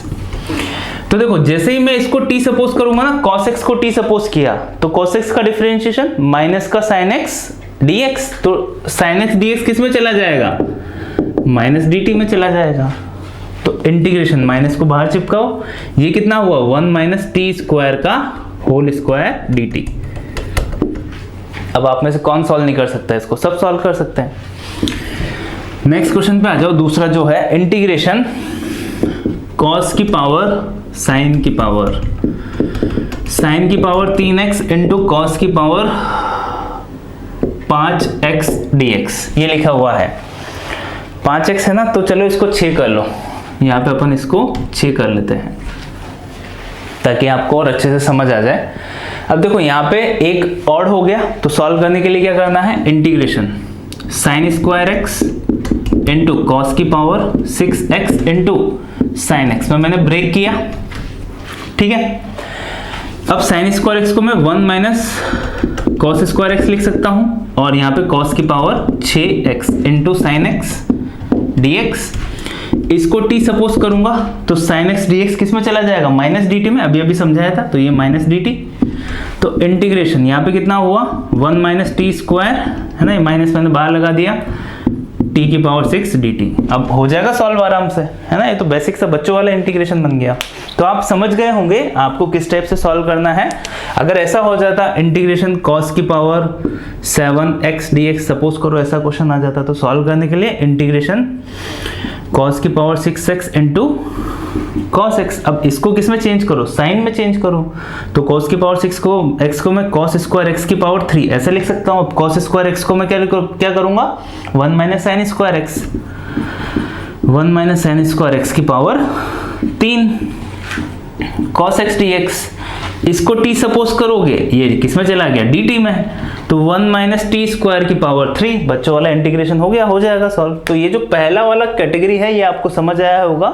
Speaker 1: तो देखो जैसे ही मैं इसको t सपोज करूंगा ना, cos x को t सपोज किया तो cos x का डिफरेंशिएशन माइनस का sin x dx, तो sin x dx किस में चला जाएगा, माइनस dt में चला जाएगा। तो इंटीग्रेशन माइनस को बाहर चिपकाओ, ये कितना हुआ 1 माइनस टी स्क्वायर का होल स्क्वायर dt। अब आप में से कौन सॉल्व नहीं कर सकता है इसको, सब सॉल्व कर सकते हैं। नेक्स्ट क्वेश्चन पे आ जाओ, दूसरा जो है इंटीग्रेशन cos की पावर sin की पावर, sin की पावर 3x इंटू कॉस की पावर 5x dx, ये लिखा हुआ है। 5x है ना, तो चलो इसको 6 कर लो, यहाँ पे अपन इसको 6 कर लेते हैं ताकि आपको और अच्छे से समझ आ जाए। अब देखो यहाँ पे एक ऑड हो गया तो सॉल्व करने के लिए क्या करना है, integration sine square x into cos की power 6x into sine x में मैंने ब्रेक किया, ठीक है। अब साइन स्क्वायर एक्स को मैं 1 माइनस कॉस स्क्वायर एक्स लिख सकता हूं और यहाँ पे कॉस की power 6x into sine x dx, इसको t सपोज करूंगा तो साइन एक्स dx किस में चला जाएगा, माइनस dt में, अभी अभी समझाया था, तो ये माइनस dt। तो इंटीग्रेशन यहाँ पे कितना हुआ 1 माइनस टी स्क्वायर, है ना, ये माइनस मैंने बाहर लगा दिया, t की पावर 6 dt। अब हो जाएगा सॉल्व आराम से, है ना, ये तो बेसिक सा बच्चों वाला इंटीग्रेशन बन गया। तो आप समझ गए होंगे आपको किस टाइप से सॉल्व करना है। अगर ऐसा हो जाता इंटीग्रेशन cos की पावर 7x dx सपोज करो, ऐसा क्वेश्चन आ जाता तो सॉल्व करने के लिए इंटीग्रेशन cos की power 6x into cos x, अब इसको किस में चेंज करो, साइन में चेंज करो। तो cos की पावर 6 को x को मैं cos स्क्वायर x की पावर 3 ऐसे लिख सकता हूँ। cos स्क्वायर x को मैं क्या करूंगा 1 minus sign square x, 1 minus sign square x की पावर 3 cos x dx, इसको t सपोज करोगे ये किस में चला गया dt में, तो 1 माइनस टी स्क्वायर की पावर 3, बच्चों वाला इंटीग्रेशन हो गया, हो जाएगा सॉल्व। तो ये जो पहला वाला कैटेगरी है ये आपको समझ आया होगा,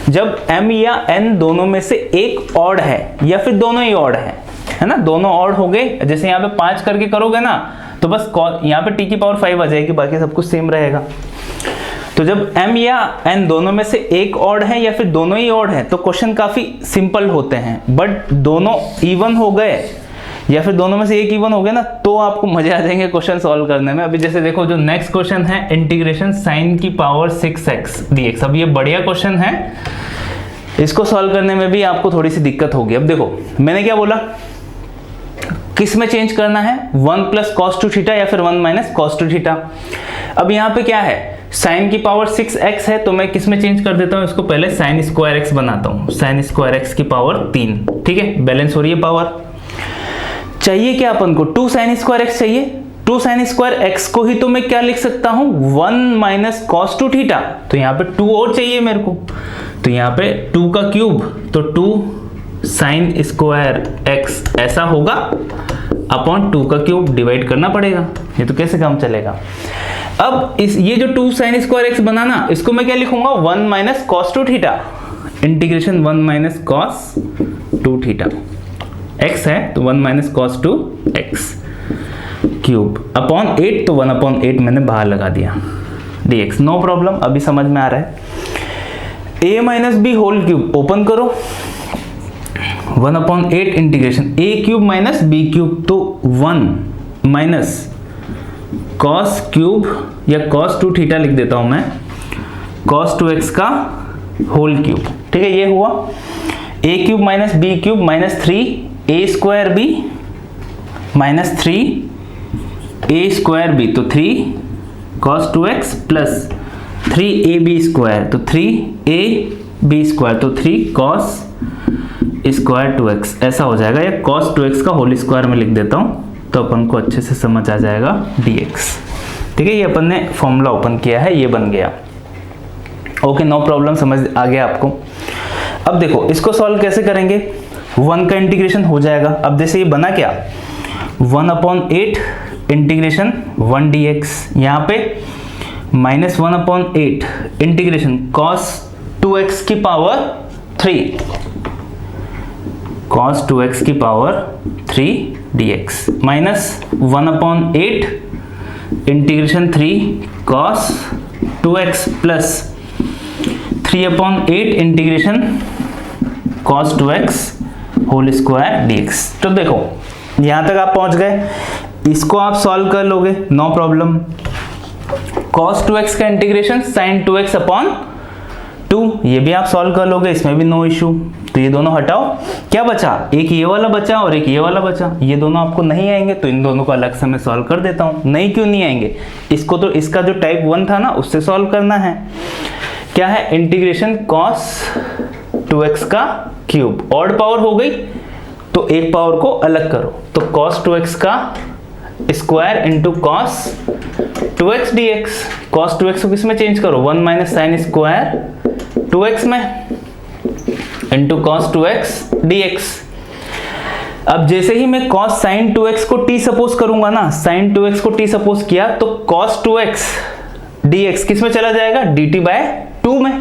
Speaker 1: जब m या n दोनों में से एक ऑड है या फिर दोनों ही ऑड है ना, दोनों ऑड हो गए। जैसे यहाँ पे 5 करके करोगे ना तो तो बस यहाँ पे t की पावर 5 आ जाएगी, बाकी सब कुछ सेम रहेगा। तो जब m या n दोनों में से एक ऑड है या फिर दोनों ही ऑड है तो क्वेश्चन काफी सिंपल होते हैं, बट दोनों इवन हो गए या फिर दोनों में से एक इवन हो गया ना तो आपको मजे आ जाएंगे क्वेश्चन सॉल्व करने में। अभी जैसे देखो जो नेक्स्ट क्वेश्चन है इंटीग्रेशन साइन की पावर 6x dx। अब ये बढ़िया क्वेश्चन है, इसको सॉल्व करने में भी आपको थोड़ी सी दिक्कत होगी। अब देखो मैंने क्या बोला, किस में चेंज करना है, 1 प्लस कॉस टू थीटा या फिर 1 माइनस कॉस टू थीटा। अब यहाँ पे क्या है, साइन की पावर 6x है तो मैं किस में चेंज कर देता हूँ, इसको पहले साइन स्क्वायर x बनाता हूँ, साइन स्क्वायर x की पावर 3। ठीक है, बैलेंस हो रही है पावर। चाहिए क्या अपन को, 2 साइन स्क्वायर x चाहिए। 2 साइन स्क्वायर x को ही तो मैं क्या लिख सकता हूँ, 1 माइनस कॉस टू थीटा। तो यहाँ पे 2 और चाहिए मेरे को, तो यहाँ पे 2 का क्यूब, तो 2 साइन स्क्वायर x ऐसा होगा अपॉन 2 का क्यूब, डिवाइड करना पड़ेगा, ये तो कैसे काम चलेगा। अब ये जो 2 साइन स्क्वायर x बनाना, इसको मैं क्या लिखूंगा, 1 minus cos two theta, integration 1 minus cos two theta. x है तो 1 minus cos two x cube upon 8, तो 1 अपॉन 8 मैंने बाहर लगा दिया dx। नो प्रॉब्लम, अभी समझ में आ रहा है। a minus b whole cube open करो, 1 upon 8 integration a cube minus b cube, तो 1 माइनस कॉस क्यूब या कॉस टू थीटा लिख देता हूं मैं, कॉस टू x का होल क्यूब। ठीक है, ये हुआ a cube minus b cube minus 3 a square b minus 3 a square b, तो 3 cos 2x plus 3ab square, तो 3ab स्क्वायर, तो 3 cos स्क्वायर 2x ऐसा हो जाएगा, या cos 2x का होल स्क्वायर में लिख देता हूं तो अपन को अच्छे से समझ आ जाएगा dx। ठीक है, ये अपन ने फॉर्मूला ओपन किया है, ये बन गया। ओके, नो प्रॉब्लम, समझ आ गया आपको। अब देखो इसको सॉल्व कैसे करेंगे, 1 का इंटीग्रेशन हो जाएगा। अब जैसे ये बना क्या, 1 अपॉन 8 इंटीग्रेशन 1 dx, यहाँ पे minus 1 upon 8 integration cos 2x की पावर 3, cos 2x की पावर 3 dx, minus 1 upon 8 integration 3 cos 2x plus 3 upon 8 integration cos 2x whole square dx। तो देखो यहां तक आप पहुंच गए, इसको आप सॉल्व कर लोगे, नो प्रॉब्लम। cos 2x का इंटीग्रेशन sin 2x अपॉन 2, ये भी आप सॉल्व कर लोगे, इसमें भी नो इशू। तो ये दोनों हटाओ, क्या बचा, एक ये वाला बचा और एक ये वाला बचा, ये दोनों आपको नहीं आएंगे तो इन दोनों को अलग से मैं सॉल्व कर देता हूं। नहीं क्यों नहीं आएंगे, इसको तो इसका जो टाइप 1 था ना उससे सॉल्व करना है। क्या है, इंटीग्रेशन cos 2x का क्यूब, ऑड पावर हो गई तो एक पावर को अलग करो, तो cos 2x का square into cos 2x dx। cos 2x को किस में चेंज करो, 1 माइनस साइन स्क्वायर 2x में इंटू cos 2x dx। अब जैसे ही मैं cos sin 2x को t सपोज करूंगा ना, sin 2x को t सपोज किया तो cos 2x dx किस में चला जाएगा, dt बाय 2 में,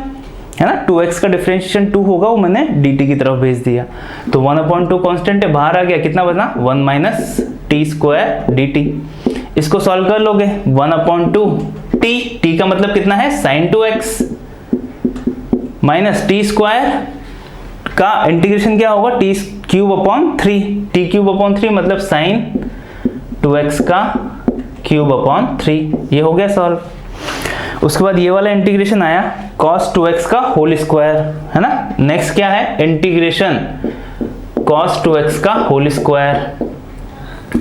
Speaker 1: है ना। 2x का डिफरेंशिएशन 2 होगा, वो मैंने dt की तरफ भेज दिया, तो 1/2 कांस्टेंट है, बाहर आ गया, कितना बचा, 1 माइनस टी स्क्वायर dt। इसको सॉल्व कर लोगे, 1/2 t का मतलब कितना है, sin 2x minus T square का इंटीग्रेशन क्या होगा, T cube upon 3, T cube upon 3 मतलब sin 2x का क्यूब अपॉन 3। ये हो गया सॉल्व। उसके बाद ये वाला इंटीग्रेशन आया cos 2x का होल स्क्वायर, है ना। नेक्स्ट क्या है, इंटीग्रेशन cos 2x का होल स्क्वायर।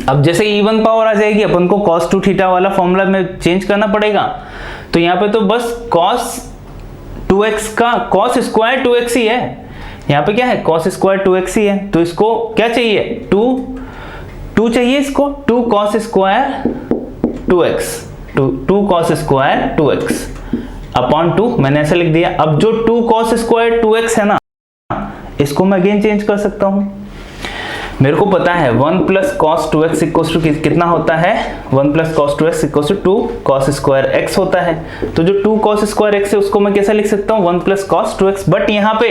Speaker 1: अब जैसे इवन पावर आ जाएगी अपन को cos 2 थीटा वाला फॉर्मूला में चेंज करना पड़ेगा, तो यहाँ पे तो बस cos 2x का cos स्क्वायर 2x ही है, यहाँ पे क्या है cos स्क्वायर 2x ही है, तो इसको क्या चाहिए, 2 चाहिए इसको, 2 cos square 2x, 2 cos square 2x upon 2 मैंने ऐसे लिख दिया। अब जो 2 cos स्क्वायर 2x है ना, इसको मैं अगेन चेंज कर सकता हूं। मेरे को पता है 1 plus cos 2x equals to कितना होता है, 1 plus cos 2x equals to 2 cos square x होता है। तो जो 2 cos स्क्वायर x है उसको मैं कैसे लिख सकता हूँ, 1 प्लस cos 2x, बट यहाँ पे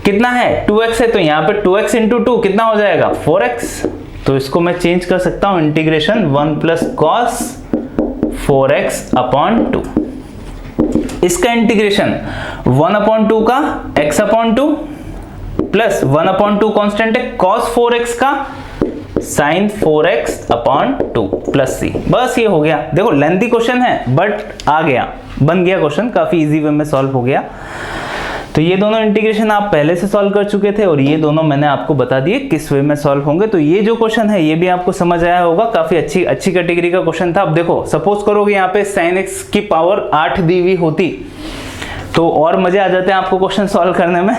Speaker 1: कितना है 2x है, तो यहाँ पे 2x इंटू 2 कितना हो जाएगा 4x, तो इसको मैं चेंज कर सकता हूं integration 1 plus cos 4x upon 2। इसका इंटीग्रेशन 1/2 का x/2 प्लस 1/2 कांस्टेंट है cos 4x का sin 4x upon 2 plus c। बस ये हो गया। देखो लेंथी क्वेश्चन है बट आ गया, बन गया क्वेश्चन, काफी इजी वे में सॉल्व हो गया। तो ये दोनों इंटीग्रेशन आप पहले से सॉल्व कर चुके थे और ये दोनों मैंने आपको बता दिए किस वे में सॉल्व होंगे। तो ये जो क्वेश्चन है ये भी आपको समझ आया होगा, काफी अच्छी कैटेगरी का क्वेश्चन था। अब देखो सपोज करो कि यहाँ पे sin x की पावर 8 दी हुई होती तो और मजे आ जाते हैं आपको क्वेश्चन सॉल्व करने में।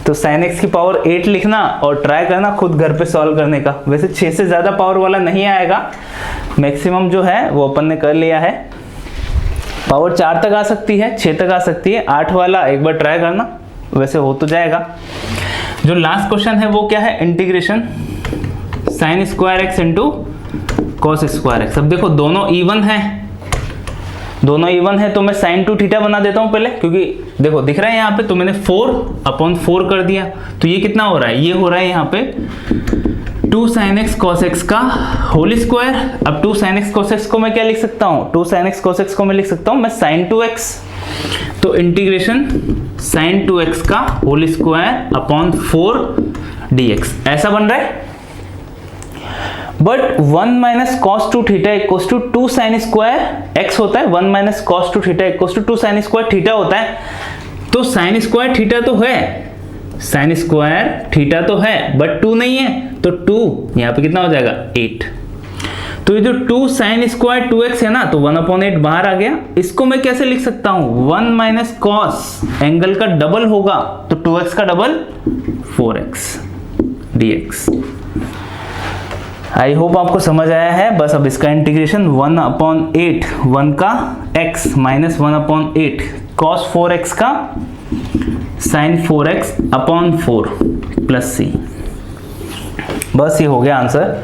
Speaker 1: तो sin x की पावर 8 लिखना और ट्राई करना खुद घर पे सॉल्व करने का। वैसे 6 से ज्यादा पावर वाला नहीं आएगा, मैक्सिमम जो है वो अपन ने कर लिया है। पावर 4 तक आ सकती है, 6 तक आ सकती है, 8 वाला एक बार ट्राई करना, वैसे हो तो जाएगा। जो लास्ट क्वेश्चन है वो क्या है, integration sin square x into cos square x। अब देखो दोनों इवन है तो मैं sin 2 थीटा बना देता हूं पहले, क्योंकि देखो दिख रहा है यहाँ पे, तो मैंने 4/4 कर दिया। तो ये कितना हो रहा है, ये हो रहा है यहाँ पे 2 sin x cos x का होल स्क्वायर। अब 2 sin x cos x को मैं क्या लिख सकता हूँ, 2 sin x cos x को मैं लिख सकता हूँ मैं sin 2x। तो इंटीग्रेशन sin 2x का होल स्क्वायर अपॉन 4 dx ऐसा बन रहा है। But 1 minus cos 2 theta equals to 2 sin square x होता है। 1 minus cos 2 theta equals to 2 sin square theta होता है। तो sin स्क्वायर थीटा तो है, sin स्क्वायर थीटा तो है बट 2 नहीं है, तो 2 यहाँ पे कितना हो जाएगा 8। तो ये जो 2 sin स्क्वायर 2x है ना, तो 1/8 बाहर आ गया। इसको मैं कैसे लिख सकता हूँ, 1 माइनस कॉस एंगल का डबल होगा तो 2x का double 4x dx। I hope आपको समझ आया है। बस अब इसका इंटीग्रेशन 1/8 1 का x माइनस 1/8 cos 4x का sin 4x upon 4 plus c। बस ये हो गया आंसर।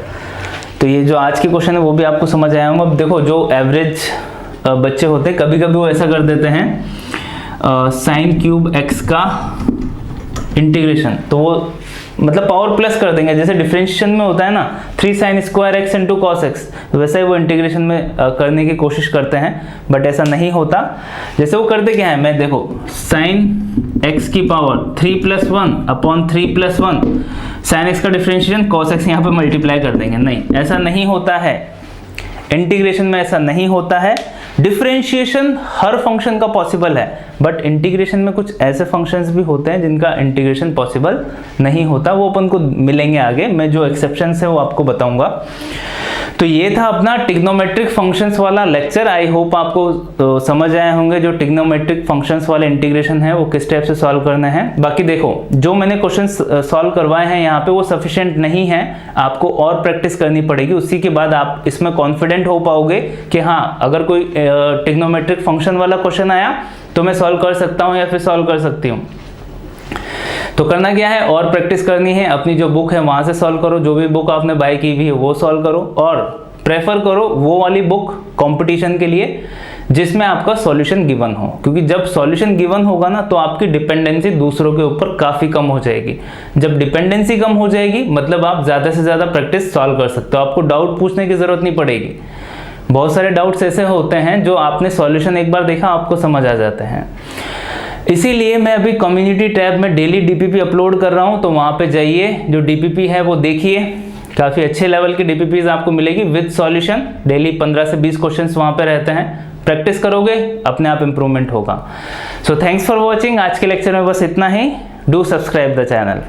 Speaker 1: तो ये जो आज के क्वेश्चन है वो भी आपको समझ आया होगा। अब देखो जो एवरेज बच्चे होते हैं कभी कभी वो ऐसा कर देते हैं sin क्यूब x का इंटीग्रेशन, तो वो मतलब पावर प्लस कर देंगे, जैसे डिफरेंशिएशन में होता है ना 3 sin square x into cos x, वैसे ही वो इंटीग्रेशन में करने की कोशिश करते हैं बट ऐसा नहीं होता। जैसे वो करते क्या है, मैं देखो sin x की पावर 3 plus 1 upon 3 plus 1 sin x का डिफरेंशिएशन cos x यहाँ पे मल्टीप्लाई कर देंगे। नहीं, ऐसा नहीं होता है, इंटीग्रेशन में ऐसा नहीं होता है। डिफरेंशिएशन हर फंक्शन का पॉसिबल है बट इंटीग्रेशन में कुछ ऐसे फंक्शंस भी होते हैं जिनका इंटीग्रेशन पॉसिबल नहीं होता, वो अपन को मिलेंगे आगे। मैं जो एक्सेप्शंस है वो आपको बताऊंगा। तो ये था अपना ट्रिग्नोमेट्रिक फंक्शंस वाला लेक्चर। आई होप आपको समझ आए होंगे जो ट्रिग्नोमेट्रिक फंक्शंस वाले इंटीग्रेशन है वो किस टाइप से सॉल्व करने हैं। बाकी देखो जो मैंने क्वेश्चन सॉल्व करवाए हैं यहाँ पे वो सफिशिएंट नहीं है, आपको और प्रैक्टिस करनी पड़ेगी, उसी के बाद आप इसमें कॉन्फिडेंट हो पाओगे कि हाँ अगर कोई ट्रिग्नोमेट्रिक फंक्शन वाला क्वेश्चन आया तो मैं सॉल्व कर सकता हूँ या फिर सॉल्व कर सकती हूँ। तो करना क्या है, और प्रैक्टिस करनी है, अपनी जो बुक है वहां से सॉल्व करो, जो भी बुक आपने बाय की हुई है वो सॉल्व करो, और प्रेफर करो वो वाली बुक कंपटीशन के लिए जिसमें आपका सॉल्यूशन गिवन हो, क्योंकि जब सॉल्यूशन गिवन होगा ना तो आपकी डिपेंडेंसी दूसरों के ऊपर काफी कम हो जाएगी। जब डिपेंडेंसी कम हो जाएगी मतलब आप ज्यादा से ज्यादा प्रैक्टिस सॉल्व कर सकते हो, आपको डाउट पूछने की जरूरत नहीं पड़ेगी। बहुत सारे डाउट्स ऐसे होते हैं जो आपने सॉल्यूशन एक बार देखा आपको समझ आ जाते हैं। इसीलिए मैं अभी कम्युनिटी टैब में डेली डीपीपी अपलोड कर रहा हूं, तो वहां पे जाइए, जो डीपीपी है वो देखिए, काफी अच्छे लेवल की डीपीपीज आपको मिलेगी विद सॉल्यूशन। डेली 15 से 20 क्वेश्चंस वहां पे रहते हैं, प्रैक्टिस करोगे अपने आप इंप्रूवमेंट होगा। So thanks for watching. आज के लेक्चर में बस इतना ही। Do subscribe the channel.